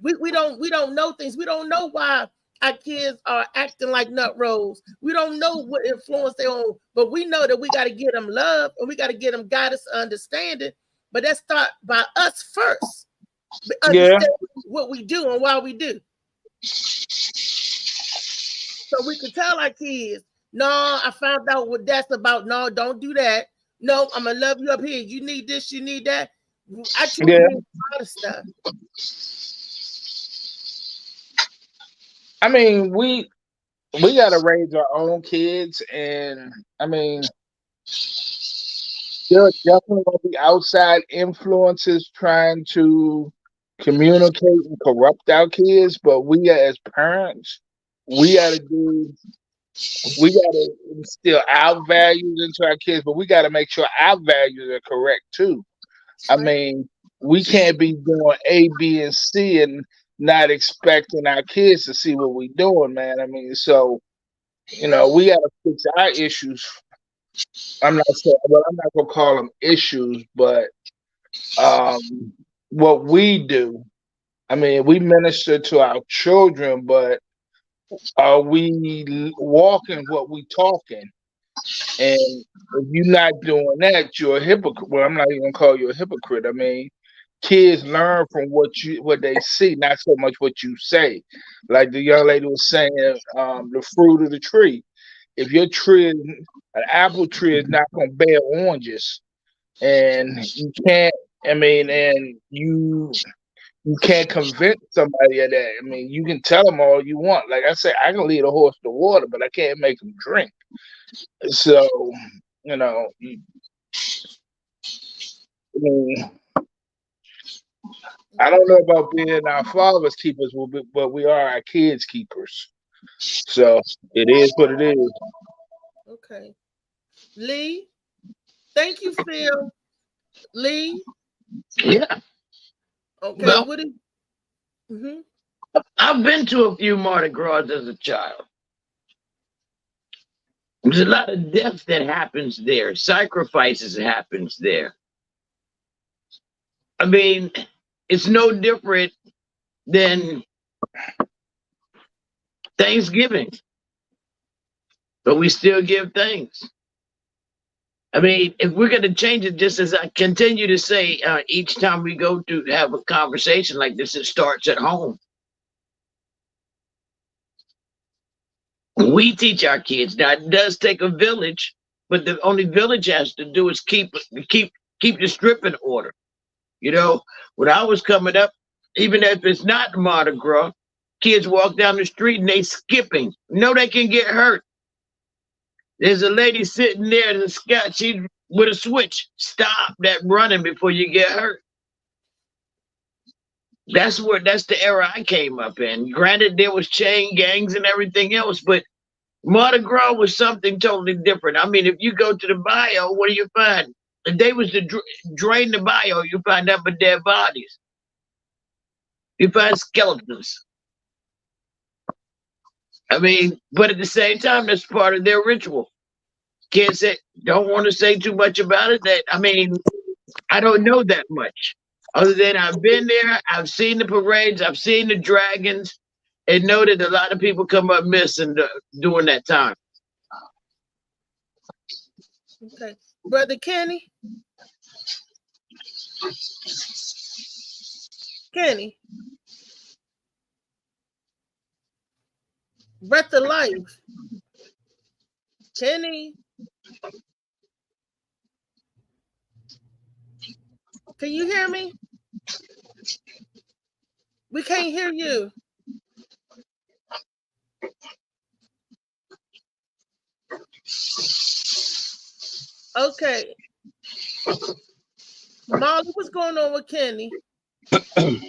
We don't know things. We don't know why our kids are acting like nut rolls. We don't know what influence they're on, but we know that we got to get them love and we got to get them guidance, understanding. But that start by us first. Understand what we do and why we do. So we can tell our kids, no, I found out what that's about. No, don't do that. No, I'm gonna love you up here. You need this, you need that. I choose a lot of stuff. I mean, we gotta raise our own kids, and I mean, There are definitely going to be outside influences trying to communicate and corrupt our kids, but we as parents, we got to do, we got to instill our values into our kids, but we got to make sure our values are correct too. I Right. mean, we can't be doing A, B, and C and not expecting our kids to see what we're doing, man. I mean, so, we got to fix our issues. I'm not saying, well, I'm not gonna call them issues, but what we do. I mean, we minister to our children, but are we walking what we talking? And if you're not doing that, you're a hypocrite. Well, I'm not even gonna call you a hypocrite. I mean, kids learn from what they see, not so much what you say. Like the young lady was saying, the fruit of the tree. If your tree, an apple tree, is not gonna bear oranges, and you can't. I mean, and you can't convince somebody of that. I mean, you can tell them all you want. Like I said, I can lead a horse to water, but I can't make him drink. So, I mean, I don't know about being our father's keepers, but we are our kids' keepers. So it is what it is. Okay. Lee, thank you, Phil. Lee, Yeah. okay. Well, What is? Mm-hmm. I've been to a few Mardi Gras as a child. There's a lot of death that happens there, sacrifices that happens there. I mean, it's no different than Thanksgiving, but we still give thanks. I mean, if we're going to change it, just as I continue to say, each time we go to have a conversation like this, it starts at home. We teach our kids. Now, it does take a village, but the only village has to do is keep the strip in order. When I was coming up, even if it's not Mardi Gras, kids walk down the street and they skipping. They can get hurt. There's a lady sitting there in the sky. She's with a switch. Stop that running before you get hurt. That's the era I came up in. Granted, there was chain gangs and everything else, but Mardi Gras was something totally different. I mean, if you go to the bayou, what do you find? If they was to drain the bayou, you find nothing but dead bodies. You find skeletons. I mean, but at the same time, that's part of their ritual. Kids don't want to say too much about it. I don't know that much. Other than I've been there, I've seen the parades, I've seen the dragons, and know that a lot of people come up missing during that time. Okay. Brother Kenny? Kenny? Breath of life. Kenny? Can you hear me? We can't hear you. Okay. Molly, what's going on with Kenny? Good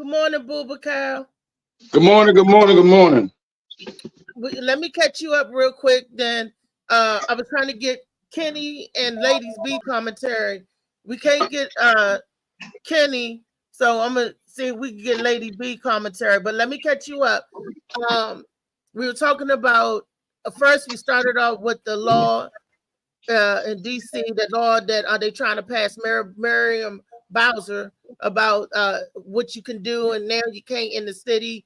morning, Booba Cow. Good morning, good morning, good morning. Let me catch you up real quick then. I was trying to get Kenny and Ladies B commentary. We can't get Kenny, so I'm gonna see if we can get Lady B commentary. But let me catch you up. We were talking about first. We started off with the law in DC. The law that are they trying to pass? Miriam Bowser about what you can do, and now you can't in the city.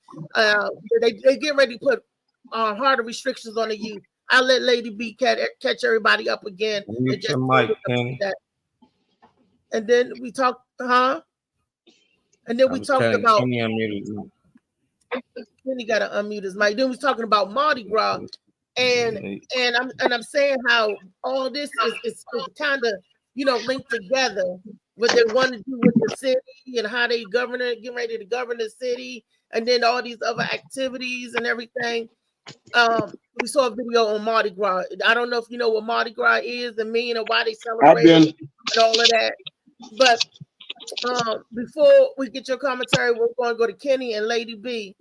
They get ready to put harder restrictions on the youth. I'll let Lady B catch everybody up again. Mute your mic, Kenny. And then we talked, And then we talked about Kenny unmuted. Kenny got to unmute his mic. Then we was talking about Mardi Gras, and I'm saying how all this is kind of linked together. What they want to do with the city and how they getting ready to govern the city, and then all these other activities and everything. We saw a video on Mardi Gras. I don't know if you know what Mardi Gras is and mean and why they I've celebrate been. it and all of that. But before we get your commentary, we're going to go to Kenny and Lady B.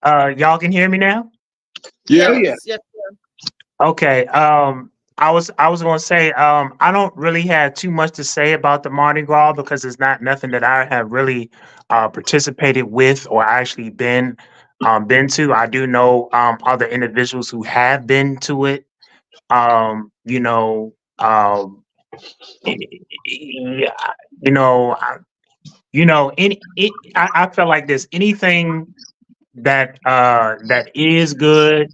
Y'all can hear me now? Yeah. Yes, yes, sir. Okay. I was gonna say I don't really have too much to say about the Mardi Gras because it's not nothing that I have really participated with or actually been to. I do know other individuals who have been to it. You know, yeah, I feel like this anything that is good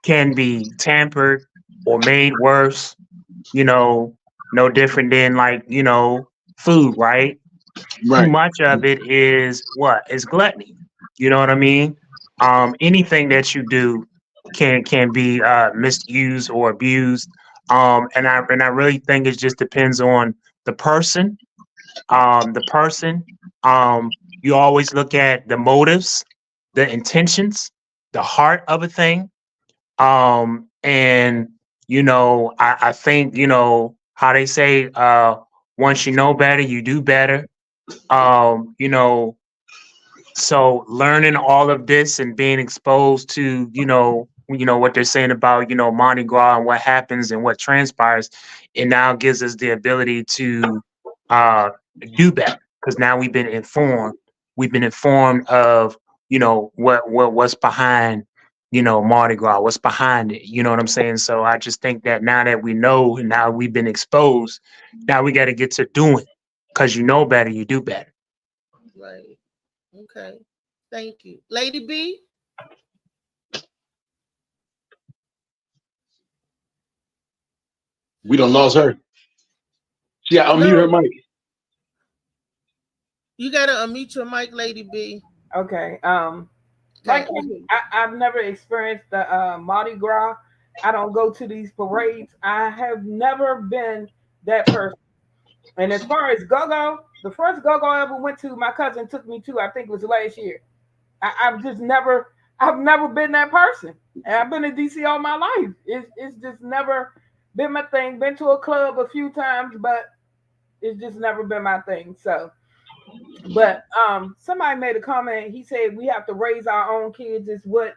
can be tampered or made worse, no different than like, food, right? Too Right. much of it is what? Is gluttony. You know what I mean? Anything that you do can be misused or abused. And I really think it just depends on the person. The person. You always look at the motives, the intentions, the heart of a thing. And I think, how they say, once you know better, you do better. Um, you know, so learning all of this and being exposed to, what they're saying about, Mardi Gras and what happens and what transpires, it now gives us the ability to uh do better because now we've been informed. We've been informed of, what's behind, Mardi Gras, what's behind it. You know what I'm saying? So I just think that now that we know and now we've been exposed, now we got to get to doing because you know better, you do better. Right. Okay. Thank you. Lady B? We done lost her. She got unmute her mic. You got to unmute your mic, Lady B. Okay. Like I've never experienced the Mardi Gras. I don't go to these parades. I have never been that person. And as far as go-go, the first go-go I ever went to, my cousin took me to, I think it was last year. I've never been that person. And I've been in DC all my life. It's just never been my thing. Been to a club a few times, but it's just never been my thing. So, but somebody made a comment. He said we have to raise our own kids is what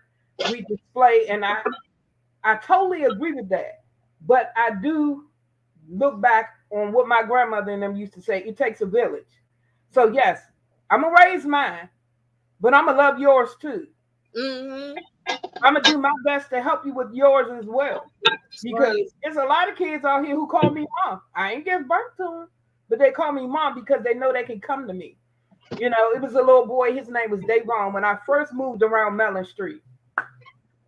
we display, and I totally agree with that. But I do look back on what my grandmother and them used to say. It takes a village. So yes, I'm gonna raise mine, but I'm gonna love yours too. Mm-hmm. I'm gonna do my best to help you with yours as well, because there's a lot of kids out here who call me mom. I ain't give birth to them, but they call me mom because they know they can come to me. It was a little boy. His name was Davon. When I first moved around Mellon Street,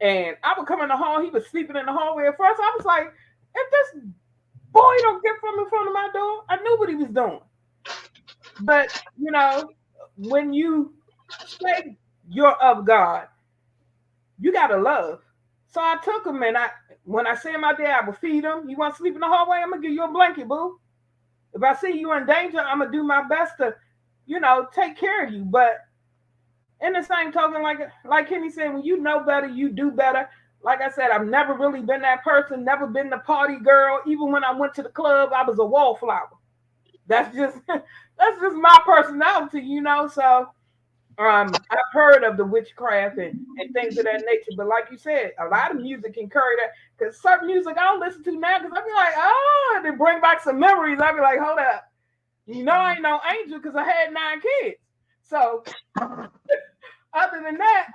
and I would come in the hall. He was sleeping in the hallway. At first, I was like, if this boy don't get from in front of my door, I knew what he was doing. But when you say you're of God, you gotta love. So I took him, and when I see him out there, I would feed him. You want to sleep in the hallway? I'm gonna give you a blanket, boo. If I see you in danger, I'm gonna do my best to, take care of you. But in the same token, like Kenny said, when you know better, you do better. Like I said, I've never really been that person, never been the party girl. Even when I went to the club, I was a wallflower. That's just my personality, So I've heard of the witchcraft and things of that nature. But like you said, a lot of music can carry that. Because certain music I don't listen to now because I be like, oh, they bring back some memories. I be like, hold up. I ain't no angel because I had 9 kids. So other than that,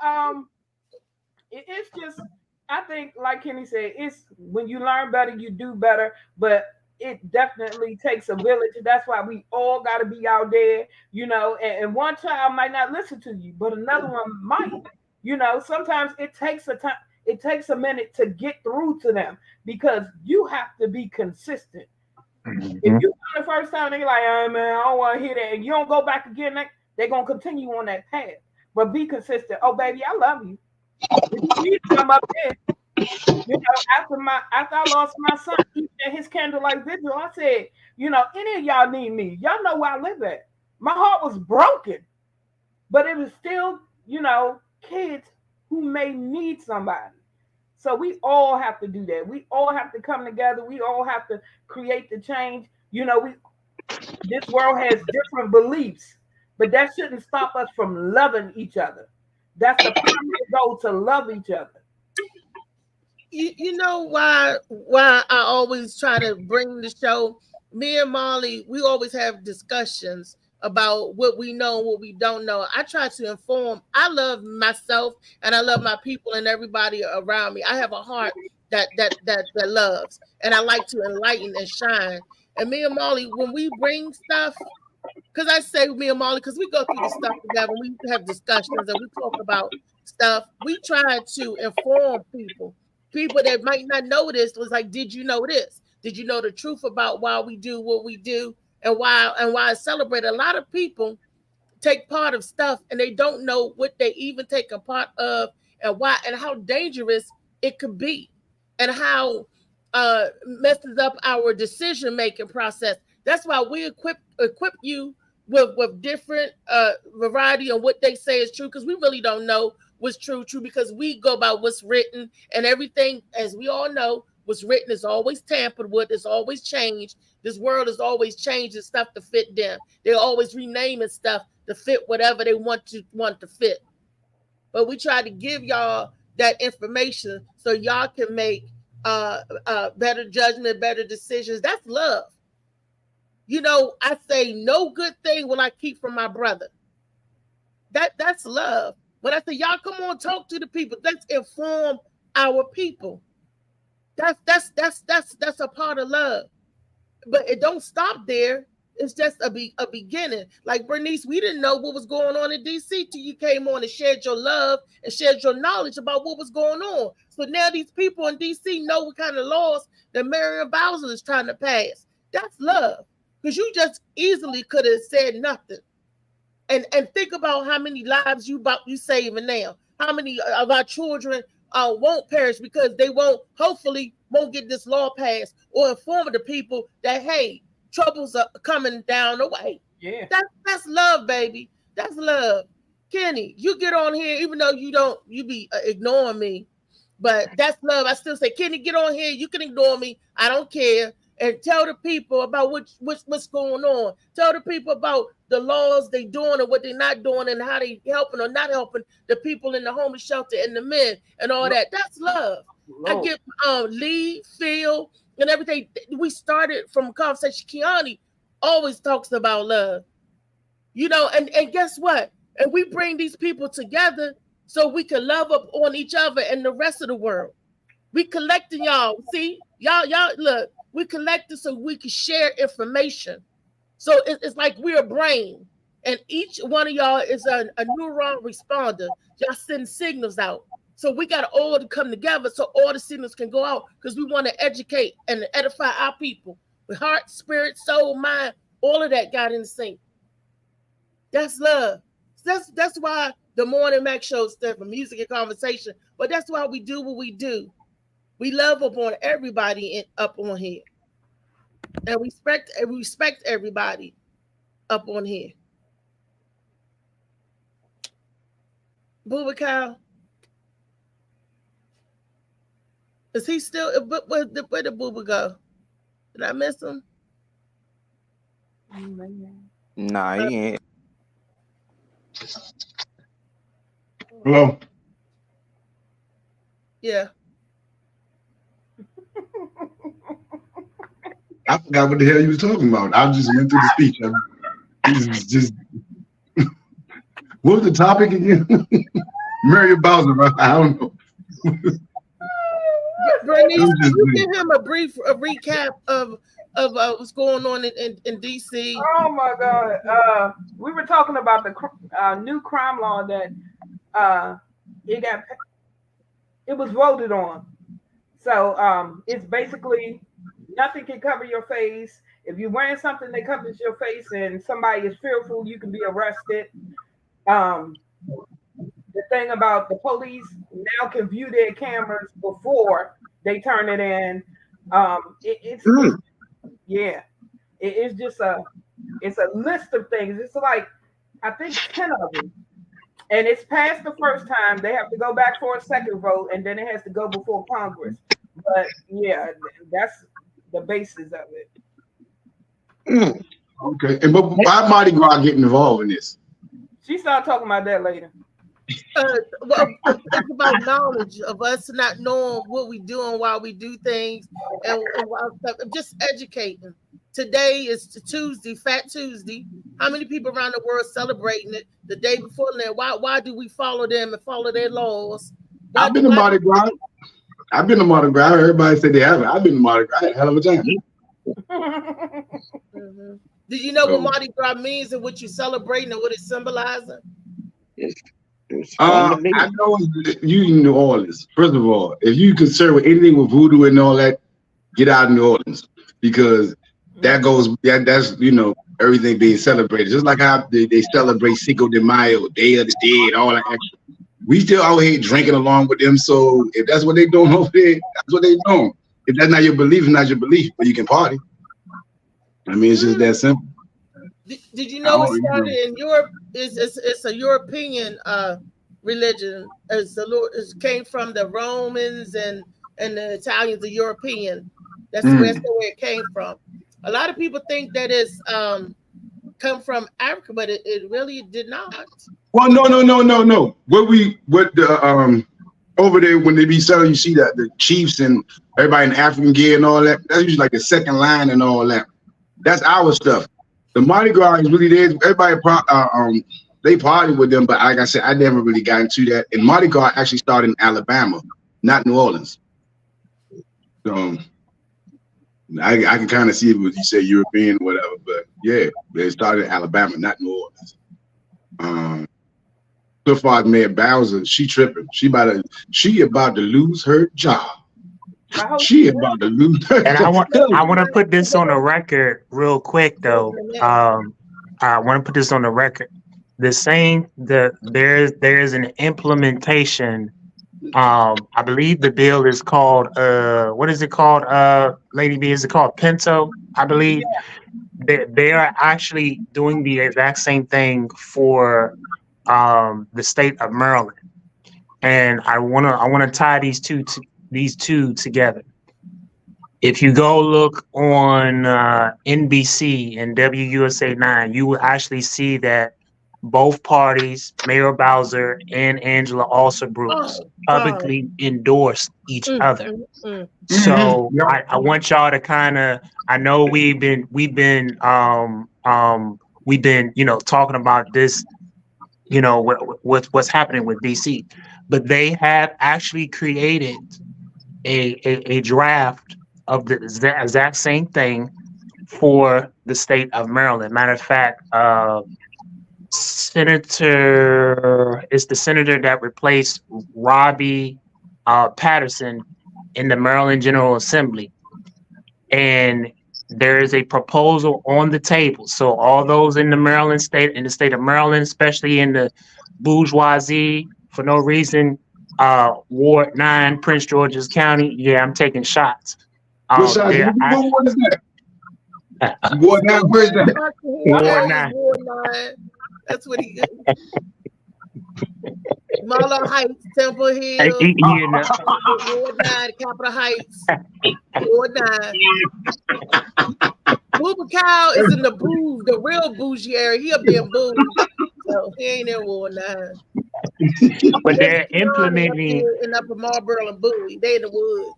it's just, I think, like Kenny said, it's when you learn better, you do better. But it definitely takes a village. That's why we all got to be out there, and one child might not listen to you, but another one might. Sometimes it takes a time. It takes a minute to get through to them because you have to be consistent. Mm-hmm. If you come the first time, they're like, oh man, I don't want to hear that. And you don't go back again, they're going to continue on that path. But be consistent. Oh, baby, I love you. If you need to come up there, after I lost my son, even at his candlelight vigil, I said, any of y'all need me. Y'all know where I live at. My heart was broken. But it was still, kids who may need somebody. So we all have to do that. We all have to come together. We all have to create the change. You know, this world has different beliefs, but that shouldn't stop us from loving each other. That's the primary goal, to love each other. You know why I always try to bring the show. Me and Molly, we always have discussions about what we know and what we don't know. I try to inform. I love myself and I love my people and everybody around me. I have a heart that loves, and I like to enlighten and shine. And me and Molly, when we bring stuff, because I say me and Molly, because we go through the stuff together, we have discussions and we talk about stuff. We try to inform people that might not know this. Was like, did you know this? Did you know the truth about why we do what we do and why I celebrate? A lot of people take part of stuff and they don't know what they even take a part of, and why, and how dangerous it could be, and how messes up our decision making process. That's why we equip you with different variety of what they say is true, because we really don't know what's true, because we go by what's written, and everything, as we all know, what's written is always tampered with, it's always changed. This world is always changing stuff to fit them. They're always renaming stuff to fit whatever they want to fit. But we try to give y'all that information so y'all can make better judgment, better decisions. That's love. You know, I say no good thing will I keep from my brother. That's love. When I say y'all come on, talk to the people, let's inform our people. That's a part of love. But it don't stop there. It's just a beginning. Like Bernice, we didn't know what was going on in DC till you came on and shared your love and shared your knowledge about what was going on. So now these people in DC know what kind of laws that Marion Bowser is trying to pass. That's love. Because you just easily could have said nothing. And think about how many lives you saving now. How many of our children won't perish because they hopefully won't get this law passed, or inform the people that, hey, troubles are coming down the way. Yeah. That's love, baby. That's love. Kenny, you get on here, even though you be ignoring me, but that's love. I still say, Kenny, get on here. You can ignore me. I don't care. And tell the people about what's going on. Tell the people about the laws they doing and what they're not doing, and how they helping or not helping the people in the homeless shelter and the men and all that. That's love. I get Lee, Phil, and everything. We started from a conversation. Kiani always talks about love. You know, and guess what? And we bring these people together so we can love up on each other and the rest of the world. We collecting y'all. See, y'all look. We collected so we can share information. So it's like we're a brain, and each one of y'all is a neuron responder. Y'all send signals out. So we got to all to come together so all the signals can go out, because we want to educate and edify our people with heart, spirit, soul, mind. All of that got in sync. That's love. That's why the Morning Mac show stands for music and conversation. But that's why we do what we do. We love upon everybody up on here, and respect everybody up on here. Booba Cow, is he still? Where did Booba go? Did I miss him? Nah, he ain't. Hello. Yeah. I forgot what the hell you was talking about. I just went through the speech. Just what was the topic again? Marion Bowser. I don't know. Bernice, can you give him a brief recap of what's going on in DC? Oh my God! We were talking about the new crime law that it was voted on. So it's basically nothing can cover your face. If you're wearing something that covers your face and somebody is fearful, you can be arrested. The thing about the police now can view their cameras before they turn it in. It's just a list of things. It's like, I think 10 of them. and it's passed the first time. They have to go back for a second vote, and then it has to go before Congress. But yeah, that's the basis of it. Okay, and but why Mardi Gras getting involved in this? She started talking about that later. Well, it's about knowledge of us not knowing what we do and why we do things, and just educating. Today is Tuesday, Fat Tuesday. How many people around the world celebrating it the day before that? Why do we follow them and follow their laws? I've been to Mardi Gras. I've been to Mardi Gras. Everybody said they haven't. I've been to Mardi Gras. I had a hell of a time. Mm-hmm. Do you know what Mardi Gras means and what you're celebrating and what it's symbolizing? I know you in New Orleans. First of all, if you concerned with anything with voodoo and all that, get out of New Orleans, because that goes, that's, you know, everything being celebrated. Just like how they celebrate Cinco de Mayo, Day of the Dead, all that extra. We still out here drinking along with them. So if that's what they doing over there, that's what they doing. If that's not your belief, it's not your belief, but you can party. I mean, it's just that simple. Did you know it started in Europe? It's a European religion. It came from the Romans and the Italians, the European. That's where it came from. A lot of people think that it's come from Africa, but it really did not. Well, no. What the over there when they be selling, you see that the chiefs and everybody in African gear and all that. That's usually like the second line and all that. That's our stuff. The Mardi Gras is really there. Everybody they party with them, but like I said, I never really got into that. And Mardi Gras actually started in Alabama, not New Orleans. So I can kind of see it when you say European or whatever, but yeah, they started in Alabama, not New Orleans. So far as Mayor Bowser, she tripping. She about to lose her job. She about to lose her And job. I want to put this on the record real quick though. I want to put this on the record. There's an implementation. I believe the bill is called what is it called? Lady B, is it called Pinto? I believe they are actually doing the exact same thing for the state of Maryland, and I wanna tie these two together. If you go look on NBC and WUSA 9, you will actually see that both parties, Mayor Bowser and Angela Alsabrook, publicly endorsed each other. So I want y'all to kind of, I know we've been talking about this, what's happening with DC, but they have actually created a draft of the exact same thing for the state of Maryland. Matter of fact, the senator that replaced Robbie Patterson in the Maryland General Assembly. And there is a proposal on the table. So all those in the state of Maryland, especially in the bourgeoisie, for no reason, Ward 9, Prince George's County, yeah, I'm taking shots. What is that? Ward 9, where's that? Ward 9. That's what he did. Marlow Heights, Temple Hill, Ward 9, Capitol Heights, Ward 9. Booba Cow is in the real bougie area. He'll be in bougie. So he ain't in Ward 9. But they're implementing in Upper Marlboro and Bowie. They in the woods.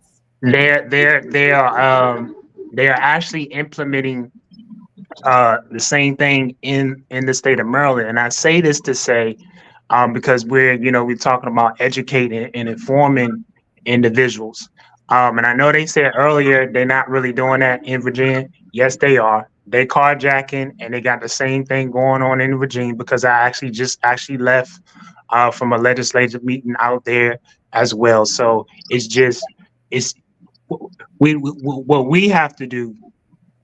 They are actually implementing the same thing in the state of Maryland. And I say this to say, because we're talking about educating and informing individuals. And I know they said earlier they're not really doing that in Virginia. Yes, they are. They carjacking, and they got the same thing going on in Virginia, because I actually left from a legislative meeting out there as well. So what we have to do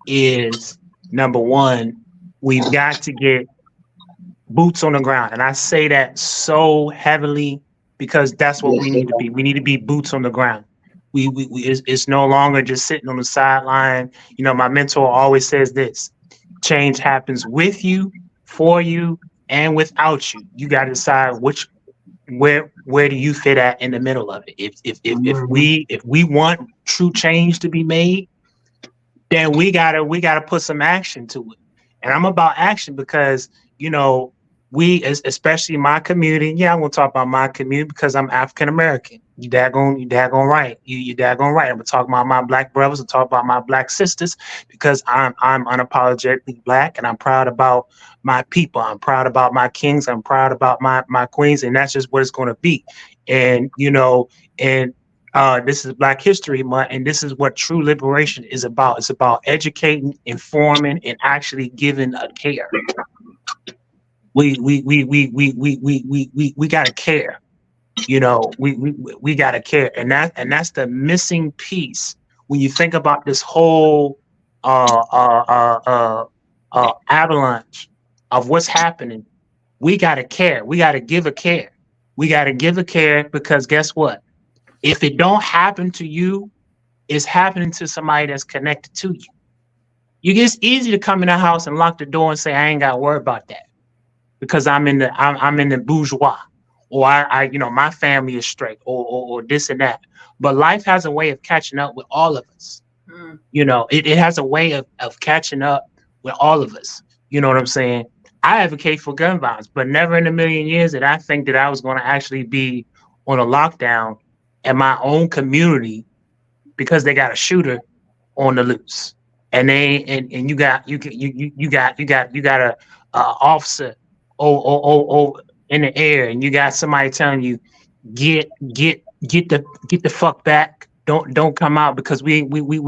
is, number one, we've got to get boots on the ground. And I say that so heavily because that's what we need to be. We need to be boots on the ground. It's no longer just sitting on the sideline. My mentor always says this: change happens with you, for you, and without you. You got to decide where do you fit at in the middle of it. If we want true change to be made, then we gotta put some action to it. And I'm about action because, you know, we, especially my community, yeah, I'm gonna talk about my community because I'm African American. You daggone right. You daggone right. I'm gonna talk about my Black brothers and talk about my Black sisters because I'm unapologetically Black, and I'm proud about my people. I'm proud about my kings. I'm proud about my queens, and that's just what it's gonna be. And you know, and this is Black History Month, and this is what true liberation is about. It's about educating, informing, and actually giving a care. We gotta care. You know, we gotta care, and that's the missing piece when you think about this whole avalanche of what's happening. We gotta care. We gotta give a care. We gotta give a care because guess what? If it don't happen to you, it's happening to somebody that's connected to you. It's easy to come in the house and lock the door and say, I ain't got to worry about that because I'm in the bourgeois, or I you know, my family is straight, or this and that. But life has a way of catching up with all of us. You know, it has a way of catching up with all of us. You know what I'm saying? I advocate for gun violence, but never in a million years did I think that I was going to actually be on a lockdown in my own community because they got a shooter on the loose, and you got a officer in the air, and you got somebody telling you get the fuck back, don't come out because we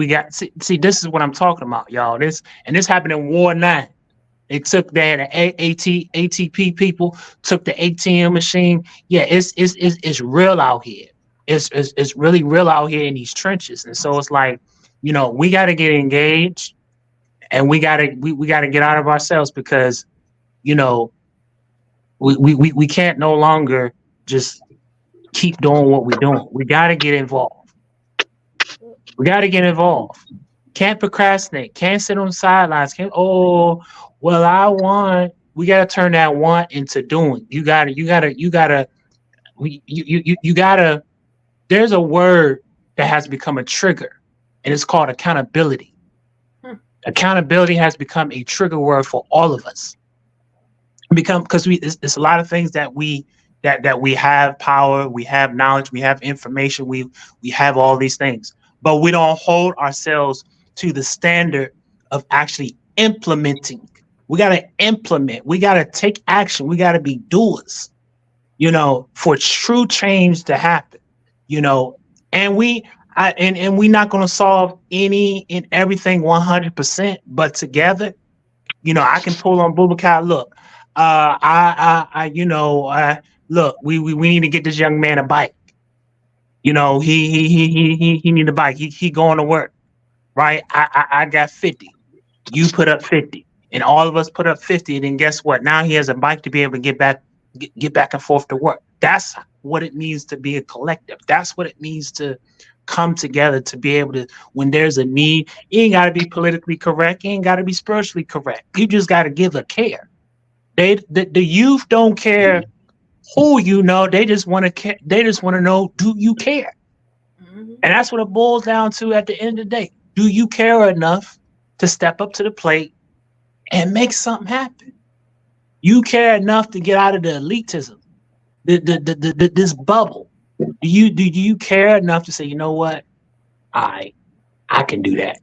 got see this is what I'm talking about, y'all. This happened in Ward 9. It took that ATP people took the ATM machine. Yeah, it's real out here. It's really real out here in these trenches. And so it's like, you know, we got to get engaged, and we got to get out of ourselves because, you know, we can't no longer just keep doing what we're doing. We got to get involved. We got to get involved. Can't procrastinate. Can't sit on the sidelines. We got to turn that want into doing. You gotta. There's a word that has become a trigger, and it's called accountability. Accountability has become a trigger word for all of us. Because it's a lot of things that we have power, we have knowledge, we have information, we have all these things, but we don't hold ourselves to the standard of actually implementing. We got to implement. We got to take action. We got to be doers, you know, for true change to happen. You know, and we're not going to solve any and everything 100%, but together, you know, I can pull on Boubacar. Look, look, we need to get this young man a bike. You know, he need a bike. He going to work, right? I got 50. You put up 50, and all of us put up 50. And then guess what? Now he has a bike to be able to get back and forth to work. That's what it means to be a collective. That's what it means to come together, to be able to, when there's a need, you ain't got to be politically correct. You ain't got to be spiritually correct. You just got to give a care. The youth don't care who you know. They just want to They just want to know, do you care? And that's what it boils down to at the end of the day. Do you care enough to step up to the plate and make something happen? You care enough to get out of the elitism, this bubble. Do you care enough to say, you know what, I can do that.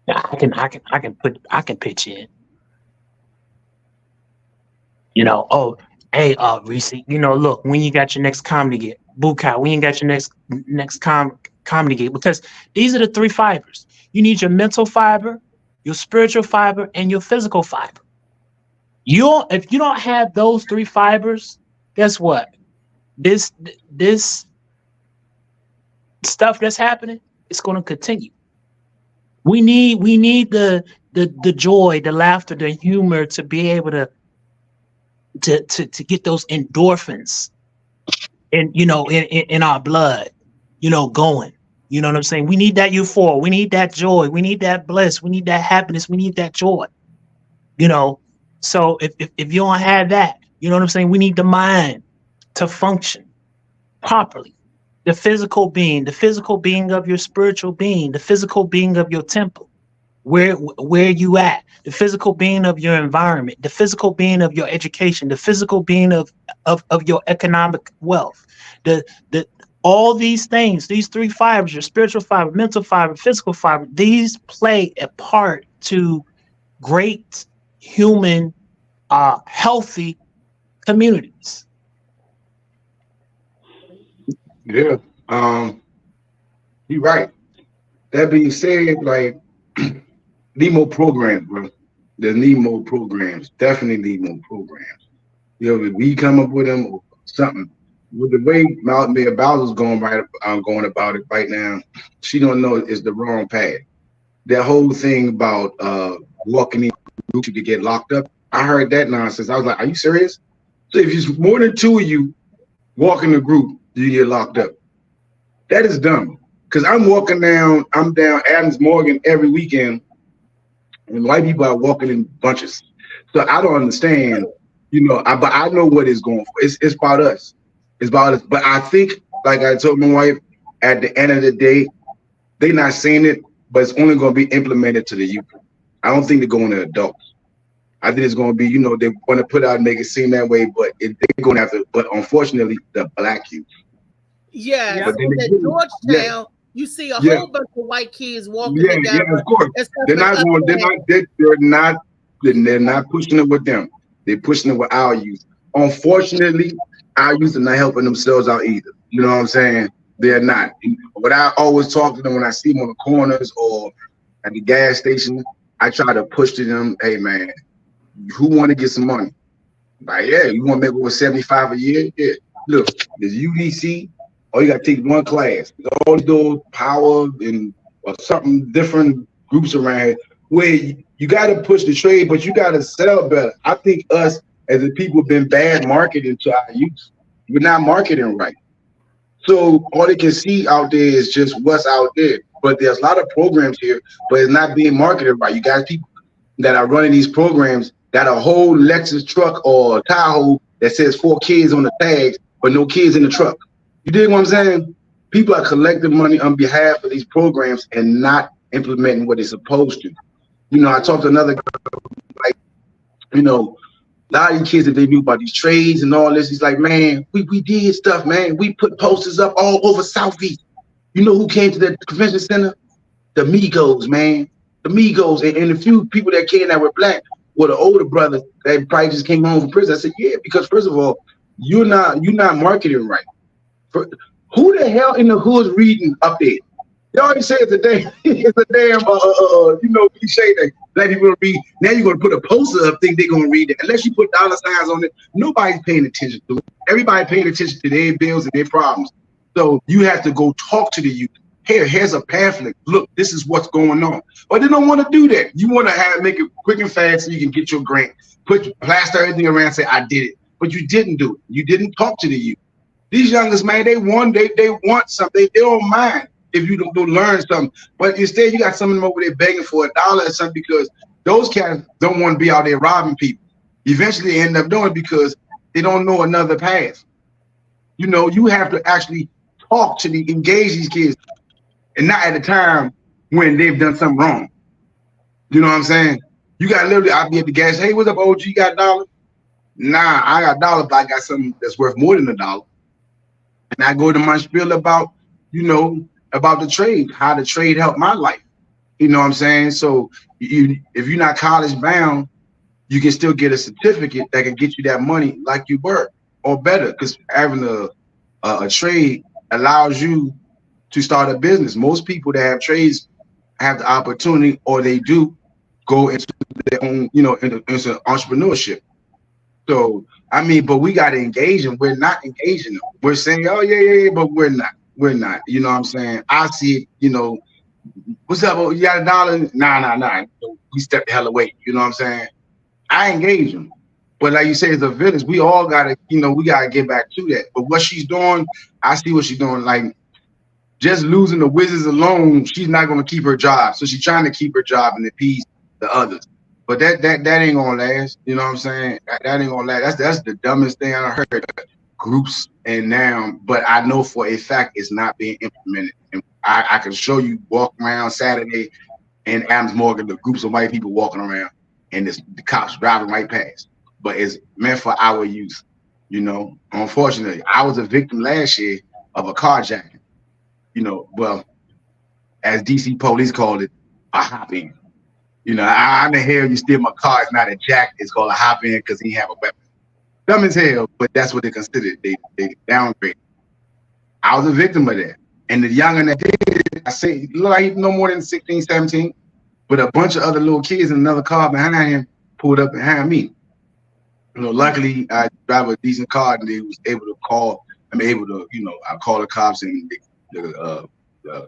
I can pitch in. You know, oh, hey, Reese, you know, look, when you got your next comedy gig, Bukai, when you got your next comedy gig, because these are the three fibers. You need your mental fiber, your spiritual fiber, and your physical fiber. If you don't have those three fibers, guess what? This stuff that's happening, it's going to continue. We need the joy, the laughter, the humor to be able to get those endorphins in our blood, you know, going. You know what I'm saying? We need that euphoria. We need that joy. We need that bliss. We need that happiness. We need that joy. You know, So if you don't have that, you know what I'm saying? We need the mind to function properly. The physical being of your spiritual being, the physical being of your temple, where you at, the physical being of your environment, the physical being of your education, the physical being of your economic wealth, the all these things, these three fibers, your spiritual fiber, mental fiber, physical fiber, these play a part to great human healthy communities. Yeah, you're right. That being said, like, need more programs, bro. There's need more programs. Definitely need more programs. You know, if we come up with them or something. With the way Mayor Bowser's going about it right now, she don't know it's the wrong path. That whole thing about walking in groups to get locked up, I heard that nonsense. I was like, are you serious? So if it's more than two of you walk in the group, you get locked up. That is dumb. Because I'm down Adams Morgan every weekend, and white people are walking in bunches. So I don't understand, but I know what it's going for. It's about us. It's about us. But I think, like I told my wife, at the end of the day, they're not saying it, but it's only going to be implemented to the youth. I don't think they're going to adults. I think it's going to be, they want to put out and make it seem that way, but they're going to have to. But unfortunately, the black youth. Yeah, But then at again, Georgetown, you see a whole bunch of white kids walking together. Yeah, of course. They're not going. They're not pushing it with them. They're pushing it with our youth. Unfortunately, our youth are not helping themselves out either. You know what I'm saying? They're not. But I always talk to them when I see them on the corners or at the gas station. I try to push to them, hey man, who want to get some money? Like, yeah, you want to make over 75 a year? Yeah. Look, there's UDC. Oh, you got to take one class. All those power and or something different groups around here where you got to push the trade, but you got to sell better. I think us as a people have been bad marketing to our youth. We're not marketing right. So all they can see out there is just what's out there. But there's a lot of programs here, but it's not being marketed right. You got people that are running these programs, got a whole Lexus truck or Tahoe that says 4 kids on the tags, but no kids in the truck. You dig what I'm saying? People are collecting money on behalf of these programs and not implementing what they're supposed to. I talked to another guy, like, a lot of these kids that they knew about these trades and all this. He's like, man, we did stuff, man. We put posters up all over Southeast. You know who came to the convention center? The Migos, man. The Migos. And a few people that came that were black were the older brothers that probably just came home from prison. I said, yeah, because first of all, you're not marketing right. Who the hell in the hood is reading up there? They already said it's a damn cliche that black people read. Now you're gonna put a poster up, think they're gonna read it. Unless you put dollar signs on it, nobody's paying attention to it. Everybody paying attention to their bills and their problems. So you have to go talk to the youth. Here's a pamphlet. Look, this is what's going on. But they don't want to do that. You want to make it quick and fast so you can get your grant. Plaster everything around and say, I did it. But you didn't do it. You didn't talk to the youth. These youngest, man, they want something. They don't mind if you don't learn something. But instead, you got some of them over there begging for $1 or something because those cats don't want to be out there robbing people. Eventually, they end up doing it because they don't know another path. You have to actually talk to engage these kids, and not at a time when they've done something wrong. You know what I'm saying? You got literally, I'll be at the gas. Hey, what's up, OG? You got $1? Nah, I got $1, but I got something that's worth more than $1. And I go to my spiel about, about the trade, how the trade helped my life. You know what I'm saying? So if you're not college bound, you can still get a certificate that can get you that money like you were or better, because having a trade allows you to start a business. Most people that have trades have the opportunity, or they do go into their own, into entrepreneurship. So, but we got to engage them. We're not engaging them. We're saying, oh, yeah, but we're not. We're not. You know what I'm saying? I see it, what's up? Oh, you got $1? Nah. We step the hell away. You know what I'm saying? I engage them. But like you say, as a village, we all got to, we got to get back to that. But what she's doing, I see what she's doing. Like, just losing the Wizards alone, she's not going to keep her job. So she's trying to keep her job and appease the others. But that ain't gonna last. You know what I'm saying? That ain't gonna last. That's the dumbest thing I heard. Groups and now, but I know for a fact it's not being implemented. And I can show you walk around Saturday in Adams Morgan, the groups of white people walking around, and the cops driving right past. But it's meant for our youth. You know, unfortunately, I was a victim last year of a carjacking. You know, well, as DC police called it, a hop in. You know, how the hell you steal my car? It's not a jack. It's called a hop in because he have a weapon. Dumb as hell, but that's what they considered. They downgrade. I was a victim of that. And the younger that did, I say, look like no more than 16, 17, but a bunch of other little kids in another car behind him pulled up behind me. You know, luckily I drive a decent car and they was able to call. I call the cops and the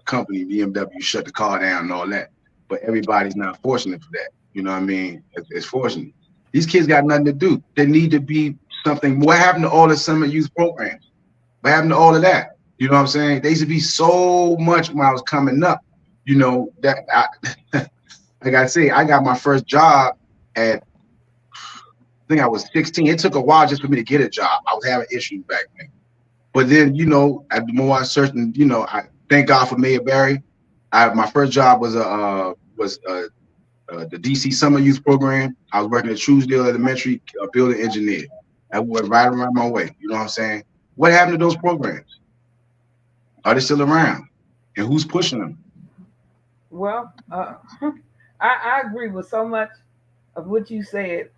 company BMW shut the car down and all that. But everybody's not fortunate for that. You know what I mean? It's fortunate. These kids got nothing to do. They need to be something. What happened to all the summer youth programs? What happened to all of that? You know what I'm saying? They used to be so much when I was coming up. You know, that like I say, I got my first job at, I think I was 16. It took a while just for me to get a job. I was having issues back then. But then, you know, the more I searched, and, you know, I thank God for Mayor Barry. My first job was the DC Summer Youth Program. I was working at Truesdale Elementary, building engineer. I went right around my way. You know what I'm saying? What happened to those programs? Are they still around? And who's pushing them? Well, I agree with so much of what you said.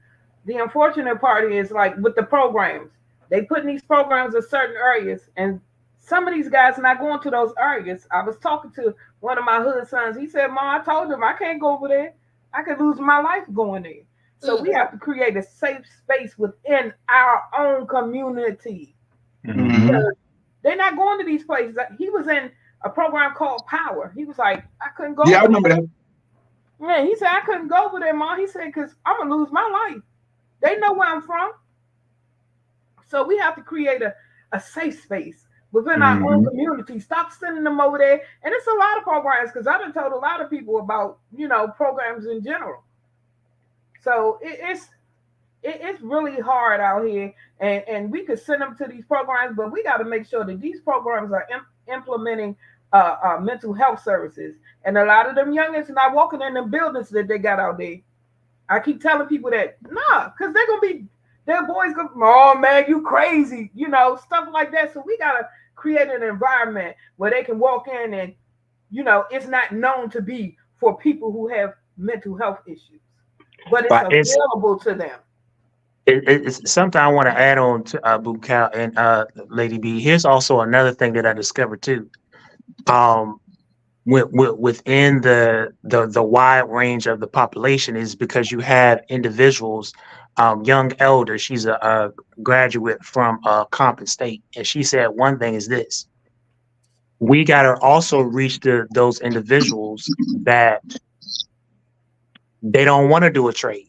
The unfortunate part is, like, with the programs, they put in these programs in certain areas, and some of these guys are not going to those areas. I was talking to one of my hood sons. He said, Mom, I told him I can't go over there. I could lose my life going there. So we have to create a safe space within our own community. Because they're not going to these places. He was in a program called Power. He was like, I couldn't go. Yeah, I remember that. Yeah, he said, I couldn't go over there, Mom. He said, because I'm going to lose my life. They know where I'm from. So we have to create a safe space within our own community. Stop sending them over there. And it's a lot of programs, because I've been told a lot of people about, you know, programs in general. So it's really hard out here, and we could send them to these programs, but we got to make sure that these programs are implementing mental health services. And a lot of them youngins are not walking in the buildings that they got out there. I keep telling people that, nah, because they're going to be, their boys go, oh man, you crazy, you know, stuff like that. So we got to create an environment where they can walk in and, you know, it's not known to be for people who have mental health issues, but it's available to them. It's something I want to add on to Bucal and Lady B. Here's also another thing that I discovered too. Within the wide range of the population is because you have individuals, young elders. She's a graduate from Compton State, and she said one thing is this: we got to also reach those individuals that they don't want to do a trade.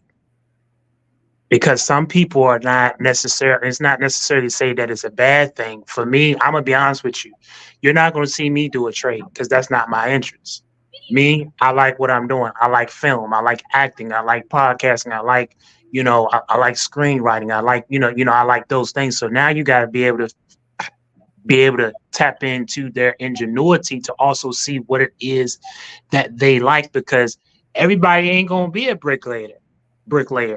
Because some people are not necessarily, it's not necessarily to say that it's a bad thing. For me, I'm going to be honest with you. You're not going to see me do a trade because that's not my interest. Me, I like what I'm doing. I like film. I like acting. I like podcasting. I like, you know, I like screenwriting. I like, you know, I like those things. So now you got to be able to tap into their ingenuity to also see what it is that they like, because everybody ain't going to be a bricklayer.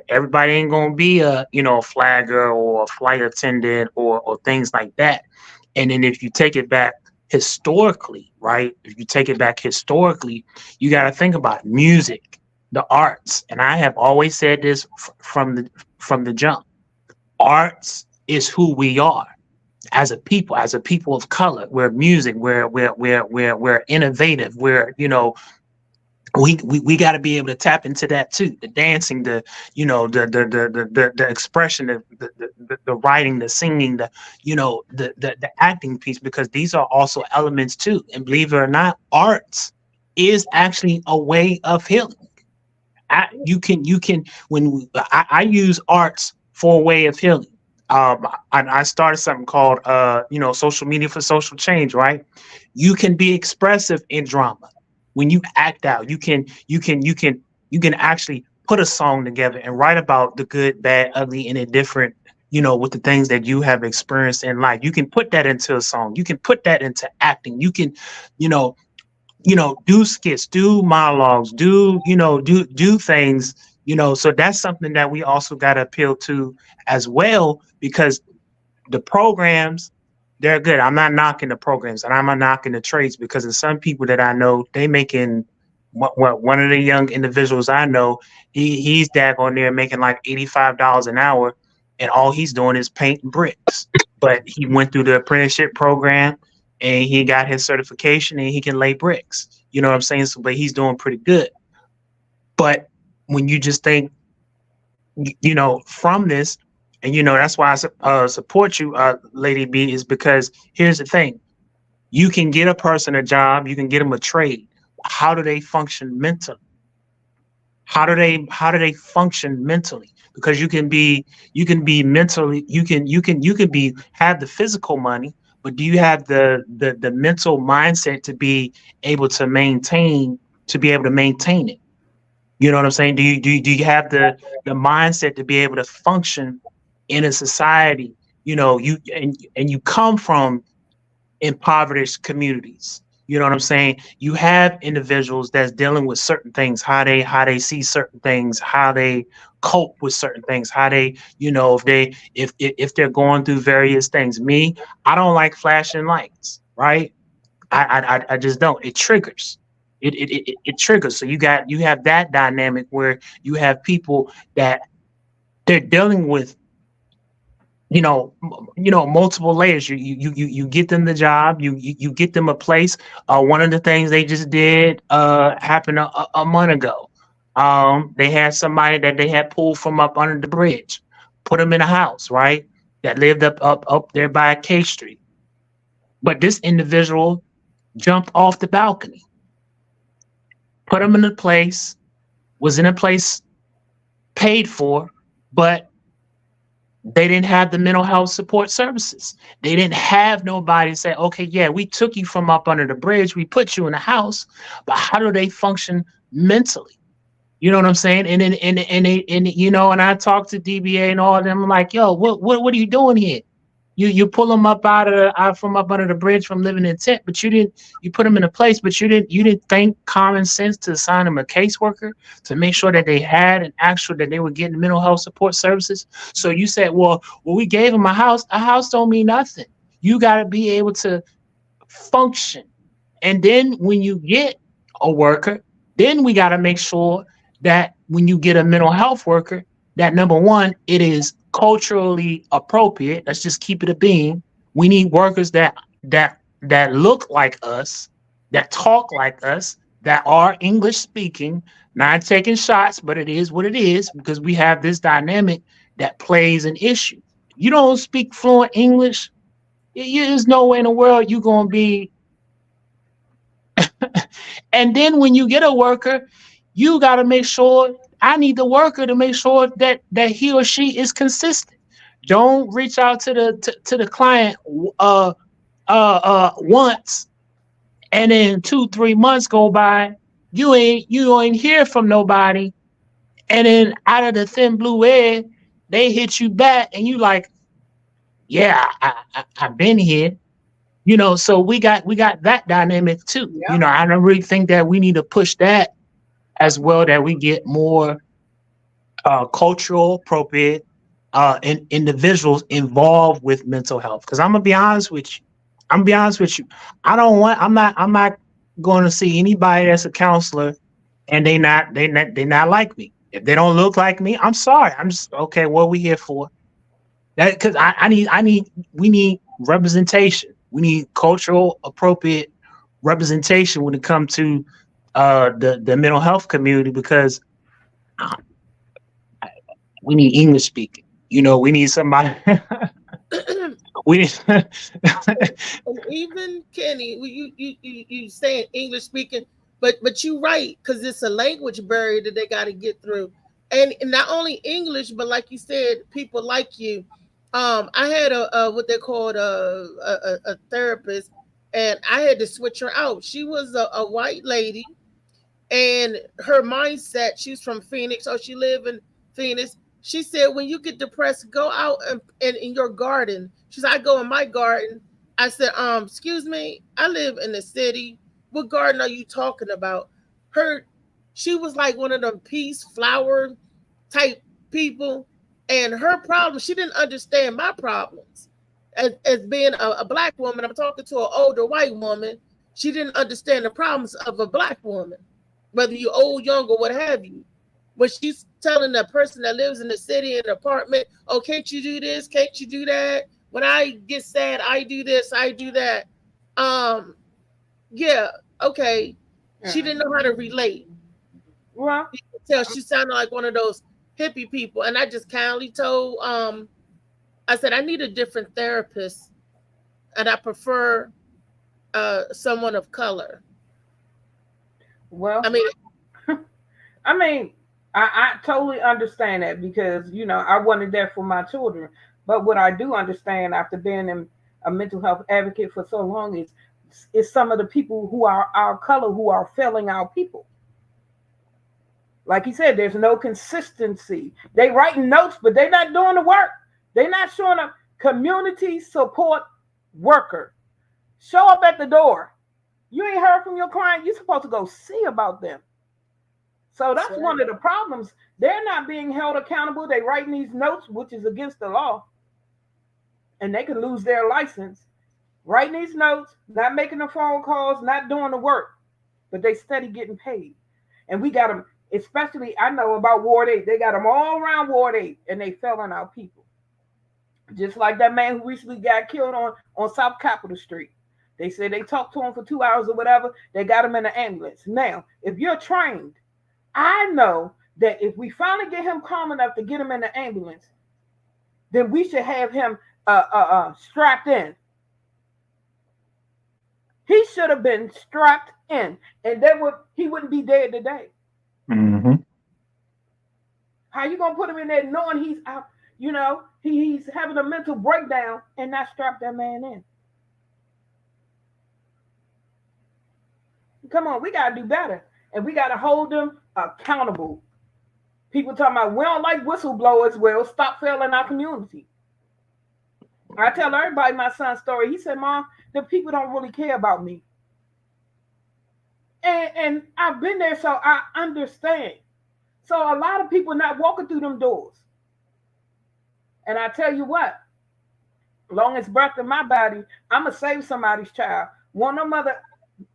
Everybody ain't gonna be a, you know, a flagger or a flight attendant or things like that. And then if you take it back historically, right? If you take it back historically, you got to think about music, the arts. And I have always said this from the jump. Arts is who we are as a people of color. We're music. We're innovative. We're, you know, we got to be able to tap into that too. The dancing, the, you know, the expression, the writing, the singing, the, you know, the acting piece, because these are also elements too. And believe it or not, arts is actually a way of healing. I use arts for a way of healing. I started something called, you know, social media for social change, right? You can be expressive in drama. When you act out, you can actually put a song together and write about the good, bad, ugly, and indifferent, with the things that you have experienced in life. You can put that into a song. You can put that into acting. You can, do skits, do monologues, do things, so that's something that we also got to appeal to as well, because the programs, they're good. I'm not knocking the programs, and I'm not knocking the trades, because there's some people that I know, they making one of the young individuals I know, he's daggone there making like $85 an hour, and all he's doing is painting bricks. But he went through the apprenticeship program and he got his certification and he can lay bricks. You know what I'm saying? So, but he's doing pretty good. But when you just think, from this, and that's why I support you, Lady B, is because here's the thing: you can get a person a job, you can get them a trade. How do they function mentally? How do they function mentally? Because you can be mentally, you can have the physical money, but do you have the mental mindset to be able to maintain it? You know what I'm saying? Do you have the mindset to be able to function in a society? You come from impoverished communities. You know what I'm saying? You have individuals that's dealing with certain things, how they see certain things, how they cope with certain things, how they, if they're going through various things. Me, I don't like flashing lights, right? I just don't. It triggers. It triggers. So you have that dynamic where you have people that they're dealing with multiple layers. You get them the job, you get them a place. One of the things they just did happened a month ago. They had somebody that they had pulled from up under the bridge, put them in a house, right? That lived up there by K Street. But this individual jumped off the balcony, put them in a place, was in a place paid for, but they didn't have the mental health support services. They didn't have nobody say, okay, yeah, we took you from up under the bridge, we put you in a house, but how do they function mentally? You know what I'm saying? And I talked to DBA and all of them. I'm like, yo, what are you doing here? You pull them up from up under the bridge from living in tent, but you put them in a place, but you didn't think common sense to assign them a caseworker to make sure that they had that they were getting mental health support services. So you said, well, we gave them a house. A house don't mean nothing. You got to be able to function. And then when you get a worker, then we got to make sure that when you get a mental health worker, that number one, it is culturally appropriate. Let's just keep it a being. We need workers that look like us, that talk like us, that are English speaking, not taking shots, but it is what it is, because we have this dynamic that plays an issue. You don't speak fluent English, there's no way in the world you're going to be. And then when you get a worker, you got to make sure, I need the worker to make sure that he or she is consistent. Don't reach out to the client once, and then 2-3 months go by, you ain't hear from nobody, and then out of the thin blue air, they hit you back, and you like, yeah, I've been here. So we got that dynamic too. Yep. I don't really think that we need to push that as well, that we get more cultural appropriate individuals involved with mental health. Because I'm gonna be honest with you. I'm not going to see anybody that's a counselor and they not like me. If they don't look like me, I'm sorry. I'm just okay. What are we here for? That because we need representation. We need cultural appropriate representation when it comes to the mental health community, because we need English speaking. We need somebody. We need. And even Kenny, you saying English speaking, but you're right, because it's a language barrier that they got to get through, and not only English, but like you said, people like you. I had a what they called a therapist, and I had to switch her out. She was a white lady, And her mindset, she's from Phoenix, so she live in Phoenix. She said, when you get depressed, go out and in your garden. She said, I go in my garden. I said, excuse me, I live in the city. What garden are you talking about? She was like one of them peace flower type people. And her problem, she didn't understand my problems. As being a black woman, I'm talking to an older white woman. She didn't understand the problems of a black woman, whether you're old, young, or what have you. When she's telling the person that lives in the city in an apartment, oh, can't you do this? Can't you do that? When I get sad, I do this, I do that. Yeah, okay. She didn't know how to relate. Well, You could tell she sounded like one of those hippie people. And I just kindly told, I said, I need a different therapist. And I prefer someone of color. well, I mean, I totally understand that because, I wanted that for my children. But what I do understand after being a mental health advocate for so long is some of the people who are our color who are failing our people. Like he said, there's no consistency. They writing notes, but they're not doing the work. They're not showing up. Community support worker. Show up at the door. You ain't heard from your client. You're supposed to go see about them. So that's Sure. one of the problems. They're not being held accountable. They writing these notes, which is against the law. And they could lose their license. Writing these notes, not making the phone calls, not doing the work. But they steady getting paid. And we got them, especially, I know about Ward 8. They got them all around Ward 8, and they failing our people. Just like that man who recently got killed on South Capitol Street. They said they talked to him for 2 hours or whatever. They got him in an ambulance. Now, if you're trained, I know that if we finally get him calm enough to get him in the ambulance, then we should have him strapped in. He should have been strapped in, and he wouldn't be dead today. Mm-hmm. How you gonna put him in there knowing he's out? He's having a mental breakdown and not strap that man in. Come on, we gotta do better, and we gotta hold them accountable. People talking about we don't like whistleblowers. Well, stop failing our community. I tell everybody my son's story. He said, "Mom, the people don't really care about me," and I've been there, so I understand. So a lot of people not walking through them doors. And I tell you what, long as breath in my body, I'm gonna save somebody's child. Won't no mother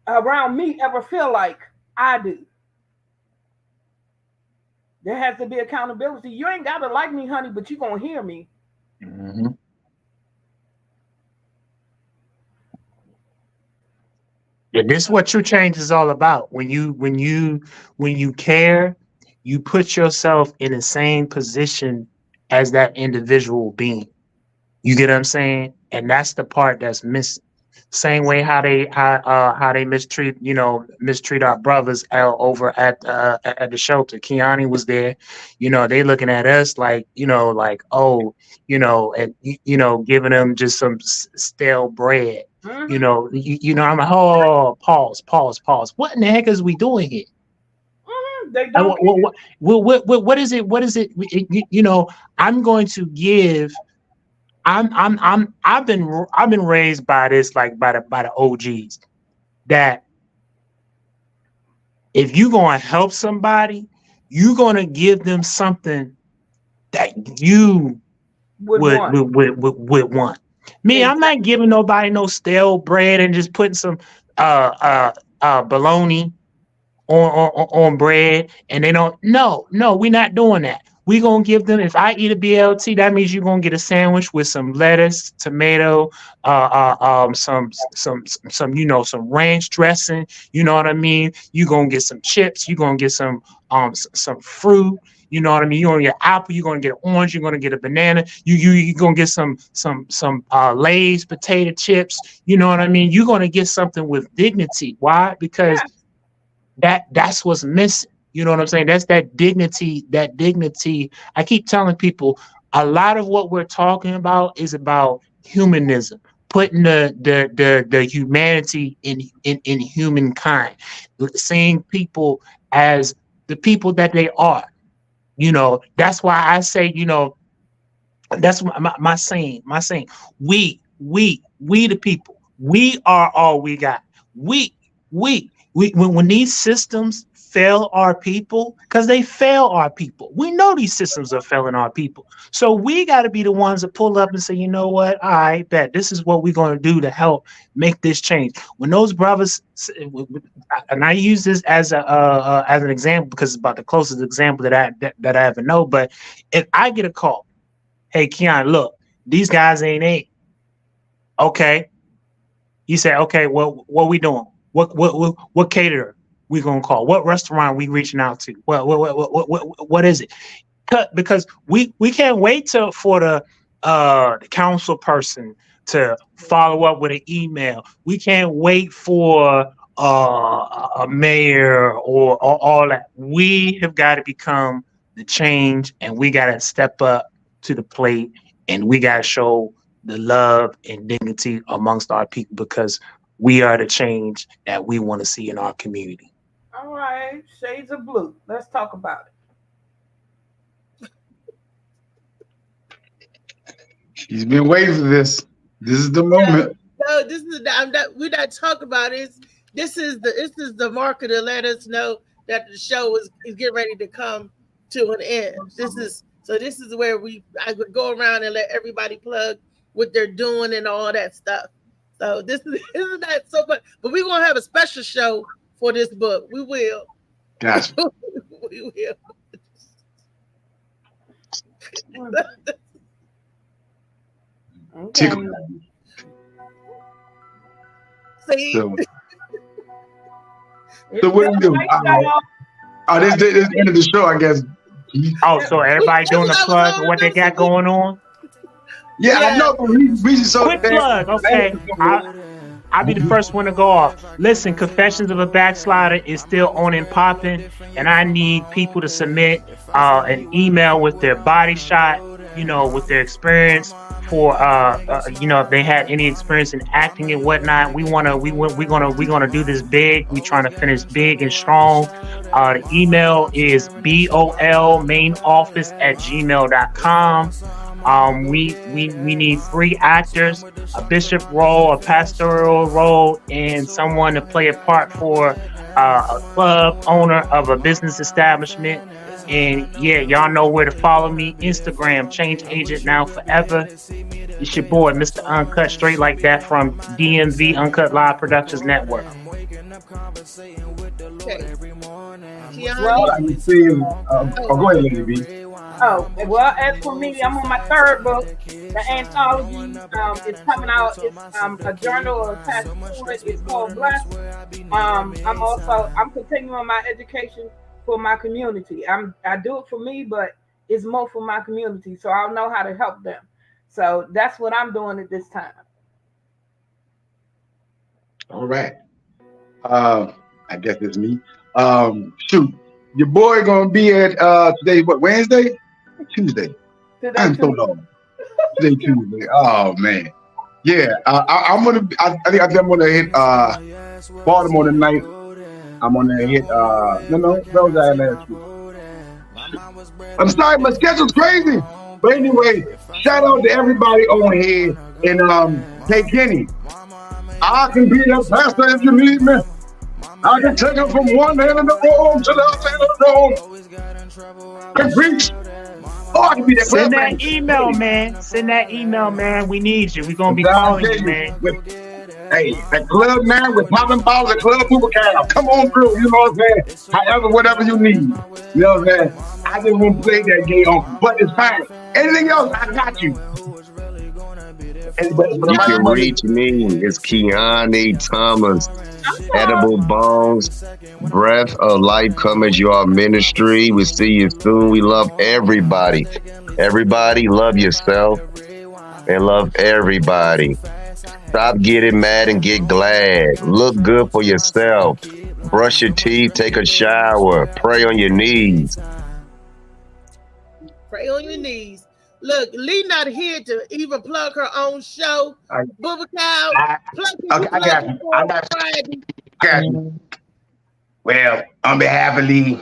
around me ever feel like I do. There has to be accountability. You ain't gotta like me, honey, but you gonna hear me. Mm-hmm. Yeah, this is what true change is all about. When you care, you put yourself in the same position as that individual being. You get what I'm saying? And that's the part that's missing. Same way how they mistreat our brothers over at the shelter. Kiani was there, they looking at us like, oh, and giving them just some stale bread. Mm-hmm. I'm like, oh, pause. What in the heck is we doing here? Mm-hmm. They don't What is it? What is it? I'm going to give. I've been raised by this, like by the OGs, that if you're gonna help somebody, you're gonna give them something that you would want. Me, I'm not giving nobody no stale bread and just putting some bologna on bread, and they don't. No, we're not doing that. We're gonna give them, if I eat a BLT, that means you're gonna get a sandwich with some lettuce, tomato, some ranch dressing, you know what I mean? You're gonna get some chips, you're gonna get some fruit, you know what I mean? You're gonna get apple, you're gonna get an orange, you're gonna get a banana, you're gonna get some Lay's potato chips, you know what I mean? You're gonna get something with dignity. Why? Because that's what's missing. You know what I'm saying? That's that dignity. I keep telling people a lot of what we're talking about is about humanism, putting the humanity in humankind, seeing people as the people that they are. You know, that's why I say, you know, that's my saying. We the people. We are all we got. We when these systems fail our people, because they fail our people. We know these systems are failing our people. So we got to be the ones that pull up and say, you know what? I bet this is what we're going to do to help make this change. When those brothers, and I use this as an example because it's about the closest example that I ever know. But if I get a call, hey, Keon, look, these guys ain't. Okay. You say, okay, well, what we doing? What caterer we gonna call? What restaurant we reaching out to? What is it? Because we can't wait for the council person to follow up with an email. We can't wait for a mayor or all that. We have got to become the change, and we got to step up to the plate, and we got to show the love and dignity amongst our people, because we are the change that we want to see in our community. All right, shades of blue. Let's talk about it. She's been waiting for this. This is the moment. No, this is we're not talking about it. This is the marker to let us know that the show is getting ready to come to an end. This is where I would go around and let everybody plug what they're doing and all that stuff. So isn't that so much? But we're gonna have a special show for this book. We will. Gotcha. We will. Okay. See? So what do we do? This is the end of the show, I guess. Oh, so everybody doing the plug of what they got going on? Yeah, I know. But we so quick plug, okay. I'll be the first one to go off. Listen, Confessions of a Backslider is still on and popping, and I need people to submit an email with their body shot, you know, with their experience for you know, if they had any experience in acting and whatnot. We're gonna do this big. We're trying to finish big and strong. The email is bolmainoffice@gmail.com. We need 3 actors, a bishop role, a pastoral role, and someone to play a part for a club owner of a business establishment. And yeah, y'all know where to follow me. Instagram, Change Agent Now Forever. It's your boy, Mr. Uncut, straight like that from DMV Uncut Live Productions Network. Okay. Well, I can see him. Go ahead, Lady B. Oh, well, as for me, I'm on my 3rd book, the anthology. It's coming out. It's a journal attached to it. It's called Blessed. I'm continuing my education for my community. I do it for me, but it's more for my community, so I'll know how to help them. So that's what I'm doing at this time. All right. I guess it's me. Shoot, your boy gonna be at today. What, Wednesday? Tuesday. I'm so dumb. Today Tuesday. Oh man. Yeah. I'm gonna. I think I'm gonna hit Baltimore tonight. I'm gonna hit. No. Where was I last week? I'm sorry, my schedule's crazy. But anyway, shout out to everybody on here and hey Kenny, I can be your pastor if you need me. I can take it from one end of the road to the other end of the road. Can preach. Oh, I can be that. Send that email, man. Send that email, man. We need you. We're gonna be calling you, man. Hey, that club, man, with popping bottles, the club people can come on through, you know what I'm saying? However, whatever you need. You know what I'm saying? I just want to play that game on, but it's fine. Anything else, I got you. You can reach me. It's Keani Thomas, Edible Bones, Breath of Life Come as Your Ministry. We see you soon. We love everybody. Everybody, love yourself and love everybody. Stop getting mad and get glad. Look good for yourself. Brush your teeth, take a shower, pray on your knees. Pray on your knees. Look, Lee not here to even plug her own show. Booba Cow, I got you. Well, on behalf of Lee,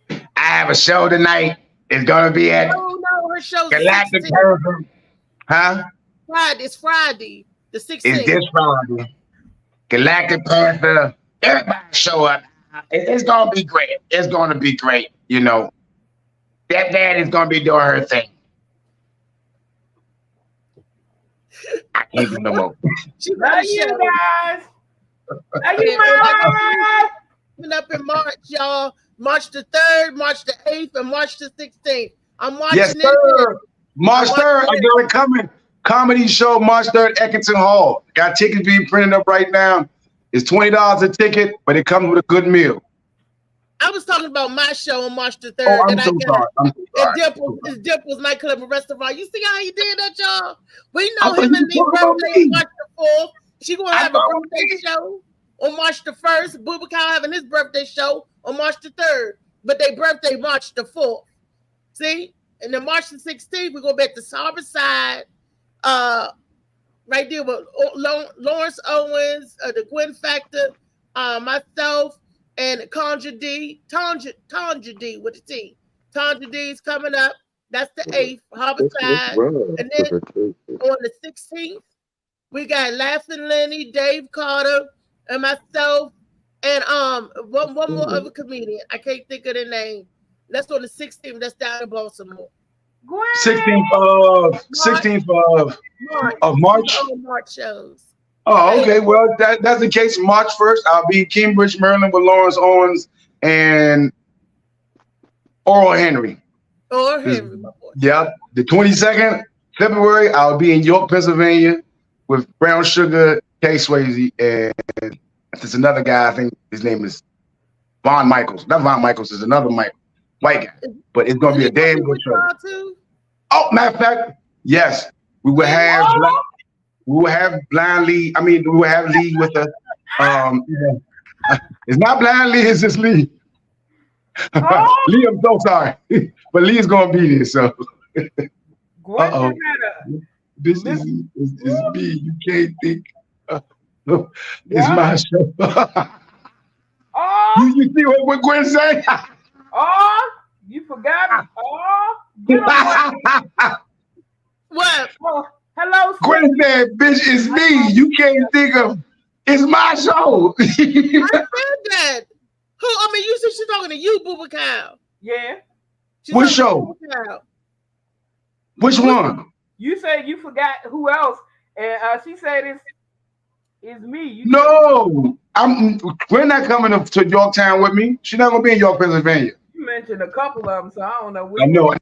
I have a show tonight. It's gonna be at No, her show's Galactic 16th. Panther. Huh? Friday. It's Friday, the 16th. It's this Friday. Galactic Panther. Everybody show up. It's gonna be great. It's gonna be great. You know, that dad is gonna be doing her thing. I can't do no more. She got Love a you show. guys. Are you Coming up in March, y'all. March the 3rd, March the 8th, and March the 16th. I'm watching Yes, it. sir. March I'm 3rd, I watching got it coming. Comedy show, March 3rd, Eckington Hall. Got tickets being printed up right now. It's $20 a ticket, but it comes with a good meal. I was talking about my show on March the 3rd. Oh, I'm that so I got sorry. I'm so sorry. It's Dimple's Nightclub and Restaurant. You see how he did that, y'all? We I know thought him you and me were talking about birthday me. March the 4th. She gonna I have a thought- birthday show on March the 1st. Booba Cow having his birthday show on March the 3rd. But they birthday March the 4th. See? And then March the 16th, we're gonna be at the Harbor Side, right there with Lawrence Owens, the Gwen Factor, myself, and Tanja D. Tanja D with a T. Tanja D is coming up. That's the 8th, Harbor Side. And then on the 16th, we got Laughing Lenny, Dave Carter, and myself, and one more other comedian. I can't think of the name. That's on the 16th. That's down in Baltimore. 16th of March. March shows. Oh, okay. Well, that's the case. March 1st, I'll be in Cambridge, Maryland with Lawrence Owens and Oral Henry. Or Henry, my boy. Yep. The 22nd, February, I'll be in York, Pennsylvania with Brown Sugar, K Swayze, and there's another guy, I think his name is Von Michaels. Not Von Michaels, is another white guy. But it's gonna be a damn good show. Oh, matter of fact, yes. We will have Blind Lee. I mean, we will have Lee with us. It's not Blind Lee, it's just Lee. Lee, I'm so sorry. But Lee's gonna be there, so. Uh-oh. This is me. You can't think. It's my show. You see what Gwen say? Oh, you forgot me. Oh, get on. What? Oh, hello. Gwen said, bitch, it's me. You can't think of, it's my show. I said that. Who? I mean, you said she's talking to you, Booba Cow. Yeah. What show? Which one? You said you forgot who else, and she said it's me. No, Gwen not coming to Yorktown with me. She's not gonna be in York, Pennsylvania. You mentioned a couple of them, so I don't know. I know.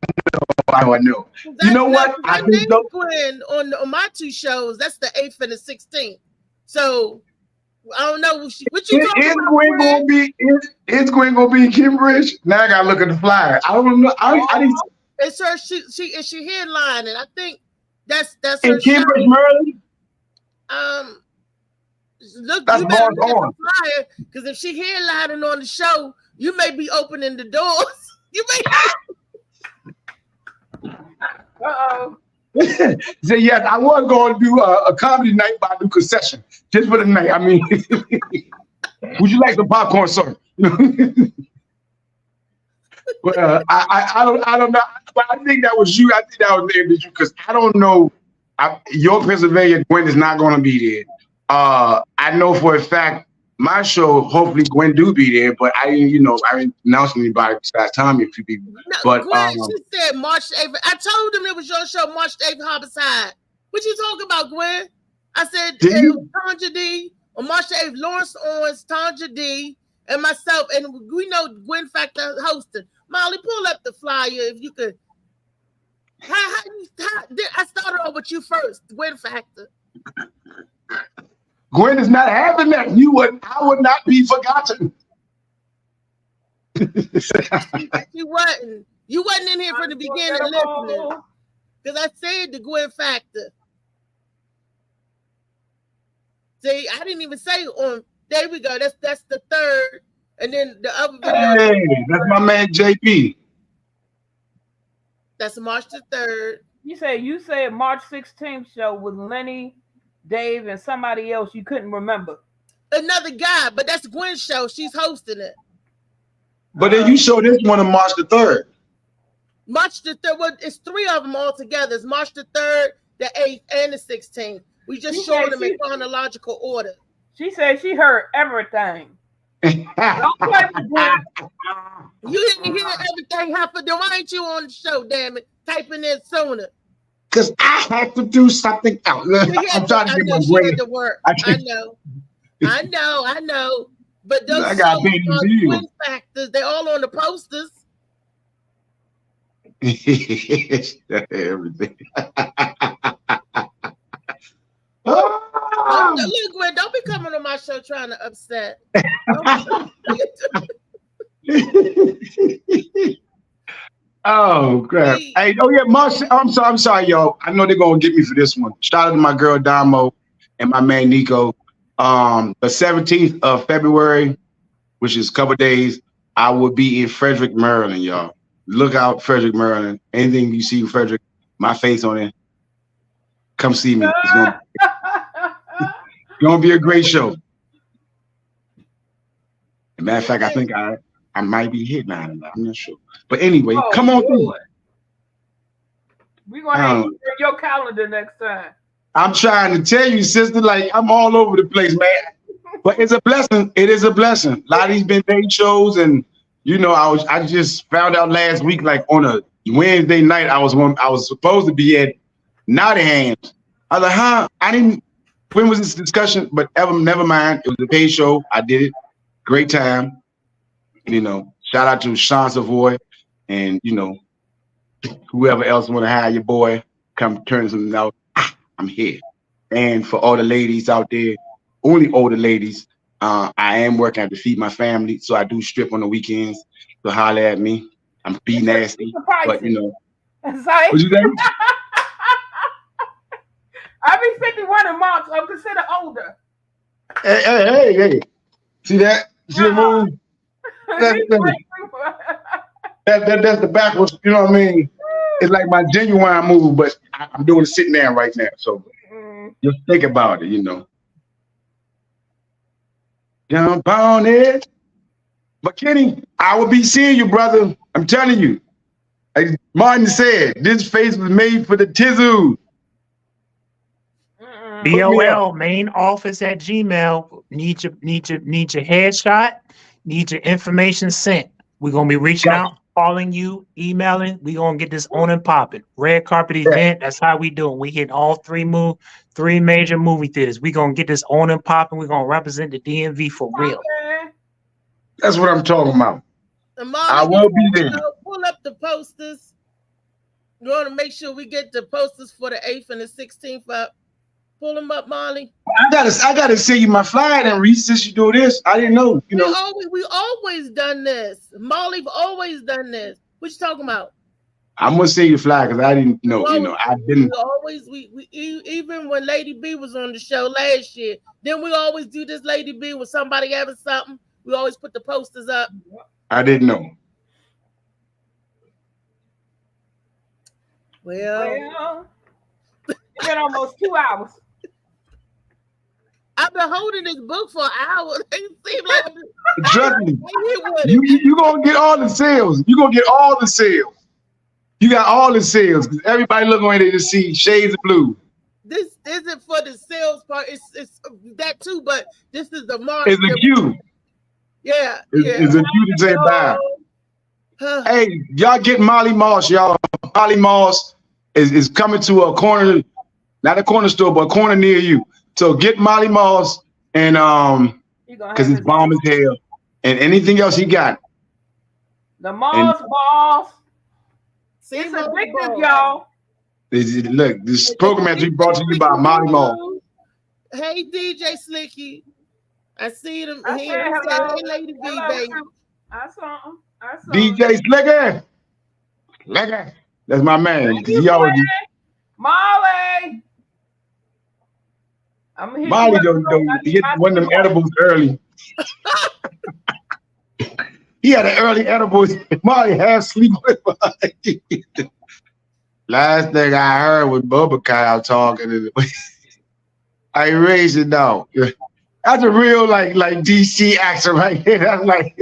You know what? I think Gwen on my two shows. That's the 8th and the 16th. So I don't know what you talking about. Is Gwen gonna be in Cambridge? Now I gotta look at the flyer. I don't know. I didn't. It's her. She headlining. I think that's in her Cambridge, show. Maryland. Look, that's you better look at on. the flyer, because if she headlining on the show, you may be opening the doors. You may. So yes, I was going to do a comedy night, but I do concession just for the night. I mean, would you like some popcorn, sir? But I don't know. But I think that was you. I think that was there because I don't know. York, Pennsylvania, Gwen is not going to be there. I know for a fact my show. Hopefully, Gwen do be there. But I didn't announce anybody besides Tommy a few people. No, but Gwen, she said March 8th. I told them it was your show, March 8th, Homicide. What you talking about, Gwen? I said Tanja D on March 8th, Lawrence Owens, Tanja D, and myself, and we know Gwen Factor hosting. Molly, pull up the flyer if you could. I started off with you first, Gwen Factor. Gwen is not having that. I would not be forgotten. You wasn't in here from the beginning listening. Because I said the Gwen Factor. See, I didn't even say on. There we go. That's the 3rd. And then the other video. Hey, that's my man JP. That's March the 3rd. You said March 16th show with Lenny, Dave, and somebody else you couldn't remember. Another guy, but that's Gwen's show. She's hosting it. But then you showed this one on March the 3rd. March the 3rd. Well, it's 3 of them all together. It's March the 3rd, the 8th, and the 16th. We just showed them in chronological order. She said she heard everything. Don't play with that. You didn't hear everything happen. Then why ain't you on the show, damn it? Typing in sooner. Because I had to do something else. I'm trying to get my brain. I know. But those I got twin factors, they're all on the posters. Everything. Look, Gwen, don't be coming on my show trying to upset. Oh crap! Hey, oh yeah, Marcia. I'm sorry, y'all. I know they're gonna get me for this one. Shout out to my girl Damo and my man Nico. The 17th of February, which is a couple days, I will be in Frederick, Maryland, y'all. Look out, Frederick, Maryland. Anything you see in Frederick, my face on it. Come see me. It's gonna be a great show. As a matter of fact, I think I might be headlining. I'm not sure. But anyway, come on through. We're gonna have you your calendar next time. I'm trying to tell you, sister, like I'm all over the place, man. But it's a blessing. It is a blessing. A lot of these been day shows, and you know, I just found out last week, like on a Wednesday night, I was supposed to be at Nottingham's. I was like, huh? I didn't. When was this discussion? But never mind. It was a paid show. I did it. Great time. You know, shout out to Sean Savoy, and you know, whoever else want to hire your boy, come turn something out. I'm here. And for all the ladies out there, only older ladies, I am working. I have to feed my family, so I do strip on the weekends. So holler at me. I'm be nasty, but you know. Sorry. What you say? I'll be 51 in March. I'm considered older. Hey. See that? See the move? That's the backwards, you know what I mean? It's like my genuine move, but I'm doing it sitting down right now. So just think about it, you know. Jump on it. But Kenny, I will be seeing you, brother. I'm telling you. Like Martin said, this face was made for the Tizu. BOL main office at Gmail. Need your headshot. Need your information sent. We're gonna be reaching out, calling you, emailing. We're gonna get this on and popping. Red carpet event. That's how we do it. We hit all three major movie theaters. We're gonna get this on and popping. We're gonna represent the DMV for real. That's what I'm talking about. I will be there. Pull up the posters. We want to make sure we get the posters for the 8th and the 16th up. Pull them up, Molly. I gotta send you my flyer and read since you do this. I didn't know. You know, we always done this. Molly've always done this. What you talking about? I'm gonna send you the flyer because I didn't know. You know, I didn't. We even when Lady B was on the show last year, then we always do this. Lady B when somebody having something, we always put the posters up. I didn't know. Well, it's been almost 2 hours. I've been holding this book for an hour. It seems like trust me. You gonna get all the sales. You gonna get all the sales. You got all the sales because everybody looking at it to see Shades of Blue. This isn't for the sales part. It's that too, but this is the market. It's a cue. Yeah, it's a cue to say bye. Hey, y'all get Molly Moss, y'all. Molly Moss is coming to a corner, not a corner store, but a corner near you. So get Molly Moss and because it's bomb as hell. And anything else he got. The Moss balls. See, it's addictive, y'all. Look, this program has been brought to you by Molly Moss. Hey, DJ Slicky. I see them here. Hey, Lady B, baby. I saw him. DJ Slicker. Slicker. That's my man. He always Molly. Molly don't get one of them edibles early. He had an early edibles. Molly half sleep with me. Last thing I heard was Bubba Kyle talking. I raised it down. That's a real like DC accent right here. That's like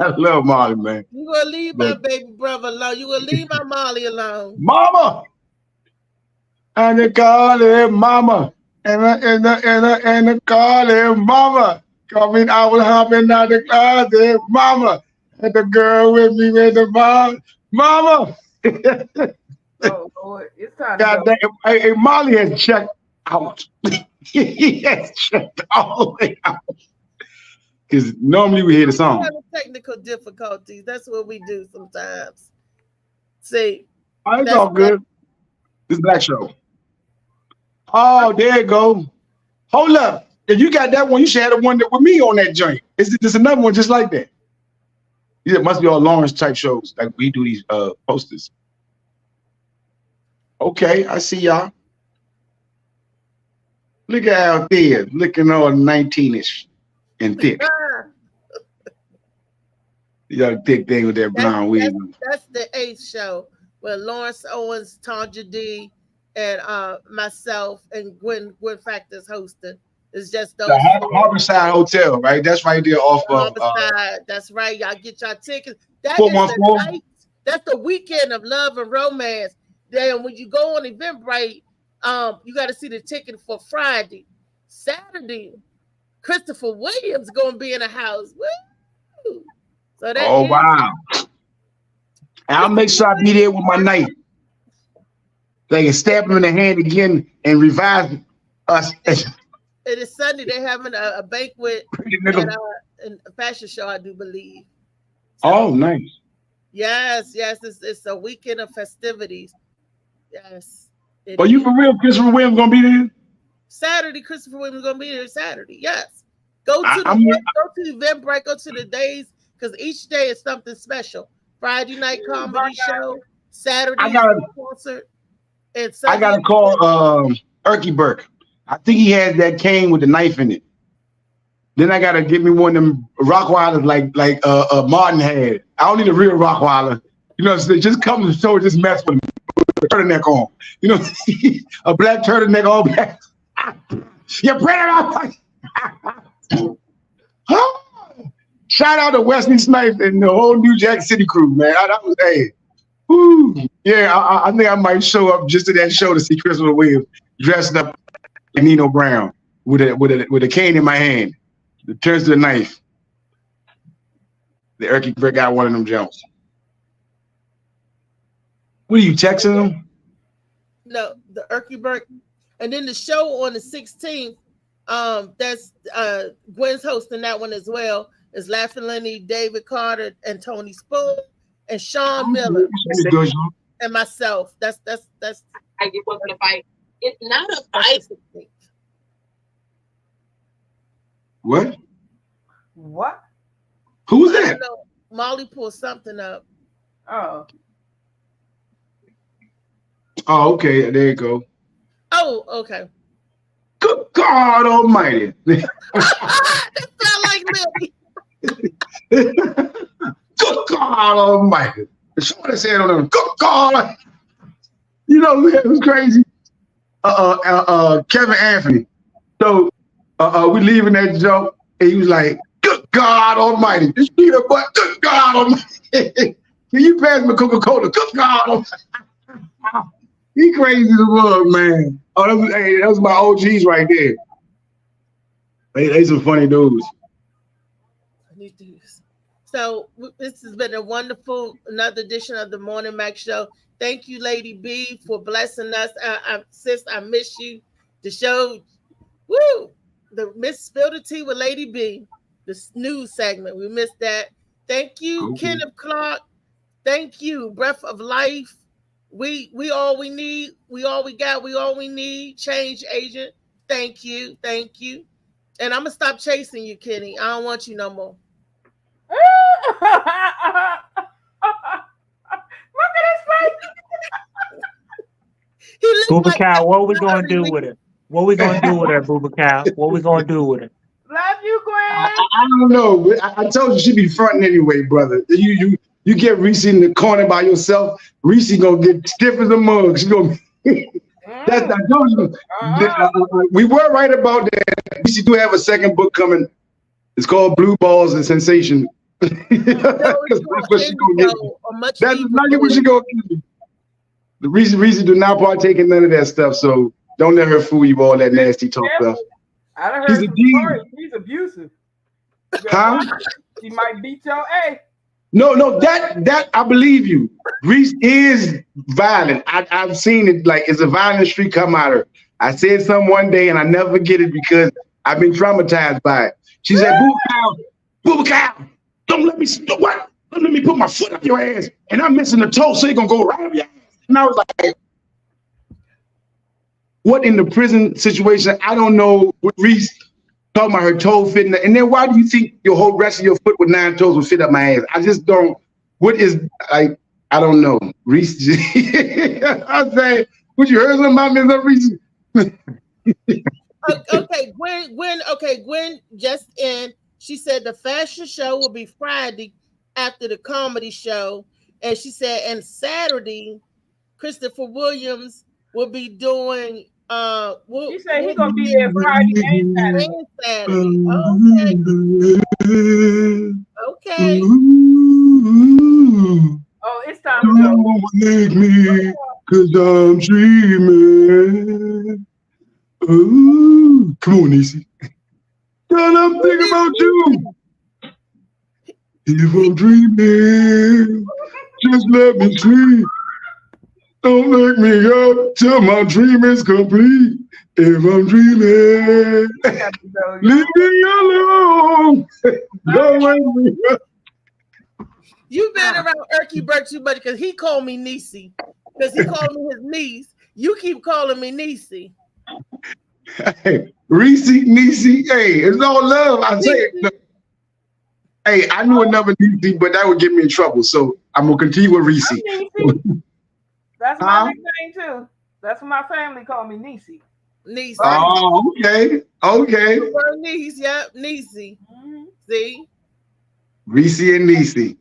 I love Molly, man. You gonna leave my But- baby brother alone. You gonna leave my Molly alone. Mama, and they call him Mama, and they call him Mama. Coming out, hopping out the closet, Mama, and the girl with me with the Mama. Oh Lord, it's time to God go. damn, hey, Molly has checked out. He has checked all the way out. Because normally we hear the song. Having technical difficulties. That's what we do sometimes. See, Oh, it's That's all good. This Black Show. Oh, there you go. Hold up. If you got that one, you should have the one that with me on that joint. There's another one just like that. Yeah, it must be all Lawrence type shows. Like we do these posters. Okay, I see y'all. Look at out there, looking all 19-ish and thick. Young thick thing with that brown wig. that's the 8th show where Lawrence Owens, Tanja D, and myself and Gwen Factor's hosting. It's just those The Harborside Hotel, right? That's right there off of Harborside. That's right. Y'all get your tickets. That is 414. the night. That's the weekend of love and romance. Then when you go on Eventbrite, you got to see the ticket for Friday. Saturday, Christopher Williams gonna be in the house. Woo! So that Oh, is- wow. And I'll make sure I be there with my knife. They can stab him in the hand again and revive us. It is Sunday. They're having a banquet Pretty nigga. and a fashion show, I do believe. Oh, nice. Yes, it's a weekend of festivities. Yes. it But you is. for real, Christopher Williams gonna be there? Saturday, Christopher Williams gonna be there Saturday. Yes. Go to I'm- Eventbrite, go to the days, because each day is something special. Friday night comedy show, Saturday I gotta- is a concert, and I Sunday gotta call Erky Burke. I think he has that cane with the knife in it. Then I gotta get me one of them Rockwilders like Martin had. I don't need a real Rockwilder. You know, so just come to the show and just mess with him. With a turtleneck on. You know, a black turtleneck all black. You bring it up. Shout out to Wesley Snipes and the whole New Jack City crew, man. That was woo. Yeah, I think I might show up just to that show to see Christopher Williams dressed up like Nino Brown with a cane in my hand. It turns to a knife. The Erky Brick got one of them jumps. What are you texting them? No, the Erky Burke, and then the show on the 16th. That's Gwen's hosting that one as well. Is Laughing Lenny, David Carter, and Tony Spoon, and Sean Miller, and myself. That's. I get what's the fight. It's not a that's fight. the 16th. What? What? Who was I that? don't know. Molly pulled something up. Oh, Oh, okay. There you go. Oh, okay. Good God Almighty. That sound like Lily. Good God Almighty. Somebody said on them, good God. You know, it was crazy. Kevin Anthony. So we leaving that joke, and he was like, good God Almighty. This peanut butter, good God Almighty. Can you pass me Coca-Cola? Good God Almighty. He crazy as fuck, man. Oh, that was my OGs right there. They some funny dudes. I need to use. So this has been a wonderful another edition of the Morning Mac Show. Thank you, Lady B, for blessing us. Sis, I miss you. The show, woo, the Miss Spill the Tea with Lady B, the news segment. We missed that. Thank you, Okay. Kenneth Clark. Thank you, Breath of Life. We all we need. We all we got. We all we need. Change agent. Thank you. Thank you. And I'm gonna stop chasing you, Kenny. I don't want you no more. look at his face. He looks Booba like Cow, what we gonna do every with it? What we gonna do with her, Booba Cow? What we gonna do with it? Love you, Gwen. I don't know, but I told you she'd be fronting anyway, brother. You get Reese in the corner by yourself, Reese gonna get stiff as a mug. She gonna that's I told you. We were right about that. Reese do have a second book coming. It's called Blue Balls and Sensation. That's what she gonna get me. A much That's deeper not what voice. she gonna get me. The Reese do not partake in none of that stuff, so don't let her fool you with all that nasty talk stuff. I done He's heard a some D. stories. He's abusive. Huh? She might beat your ass. No, that I believe you. Reese is violent. I've seen it, like it's a violent streak come out of her. I said something one day and I never forget it because I've been traumatized by it. She said, Boo cow, don't let me what? Don't let me put my foot up your ass. And I'm missing the toe, so you're gonna go right up your ass. And I was like, what in the prison situation? I don't know what Reese talking about her toe fitting. And then why do you think your whole rest of your foot with 9 toes will fit up my ass? I just don't. What is like? I don't know. Reese. I say, what you heard something about me, Reese? Okay, Gwen just in. She said the fashion show will be Friday after the comedy show, and she said and Saturday, Christopher Williams will be doing. She said he's gonna be there Friday and Saturday. Okay. Oh, it's time to go. Don't wake me, 'cause I'm dreaming. Ooh, come on, Niecy. God, I'm thinking about you. If I'm dreaming, just let me sleep. Don't wake me up till my dream is complete. If I'm dreaming, leave me alone. Don't wake me up. You've been around Erky Burke too much because he called me Niecy. Because he called me his niece. You keep calling me Niecy. Hey, Reese, Niecy, hey, it's all love. I say it. Hey, I knew another Niecy, but that would get me in trouble. So I'm gonna continue with Reese. That's my nickname too. That's what my family call me, Niecy. Niecy. Oh, okay. Her niece, yep, Niecy. See? Reese and Niecy.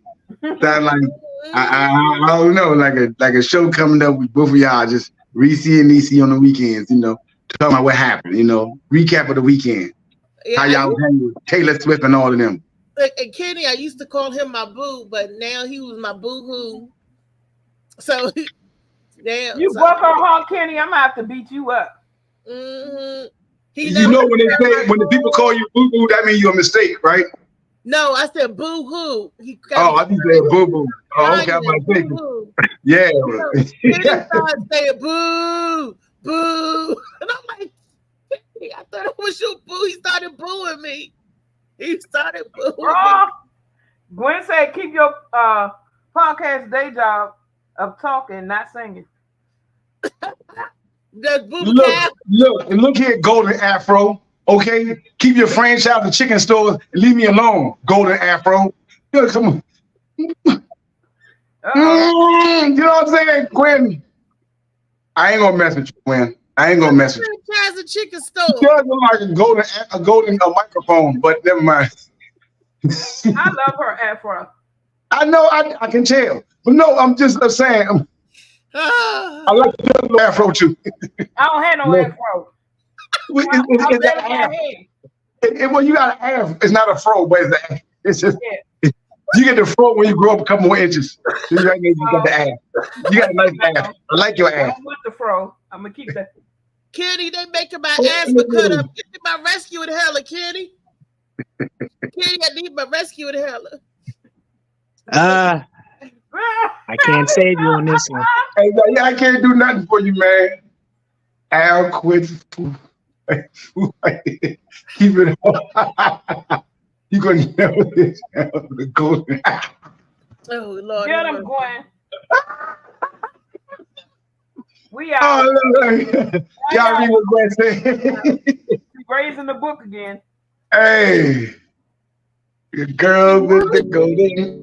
Sound like I don't know, like a show coming up with both of y'all, just Reese and Niecy on the weekends, talking about what happened, recap of the weekend. Yeah, how y'all hang with Taylor Swift and all of them. And Kenny, I used to call him my boo, but now he was my boo-hoo. So, damn. You buck on Hawk Kenny, I'm gonna have to beat you up. Mm-hmm. When the people call you boo-boo, that means you're a mistake, right? No, I said boo-hoo. I think they're boo-boo. Oh, okay, I'm about to say yeah. He started saying boo, boo. And I'm like, I thought it was your boo. He started booing me. He started booing me. Gwen said, keep your podcast day job of talking, not singing. Look here, Golden Afro. Okay, keep your franchise of chicken stores and leave me alone, Golden Afro. Come on. You know what I'm saying, Gwen? I ain't gonna mess with you, Gwen. I ain't gonna mess with you. Franchise of chicken store. It does look like a golden microphone, but never mind. I love her afro. I know, I can tell, but no, I'm just saying. I like the little afro too. I don't have no afro. Well, you got an afro. It's not a fro, but it's just you get the fro when you grow up a couple more inches. You got the ass. You got a nice ass. I like your ass. I want the fro. I'm gonna keep that. Kenny, they making my ass but cut up. Get my rescue in hella, Kenny. Kenny, I need my rescue in hella. I can't save you on this one. Hey, I can't do nothing for you, man. Al quits. Keep it up. You gonna know this? The golden. Oh Lord. Get him, Gwen. We out. Y'all read what Gwen said. Raising the book again. Hey, the girl with the golden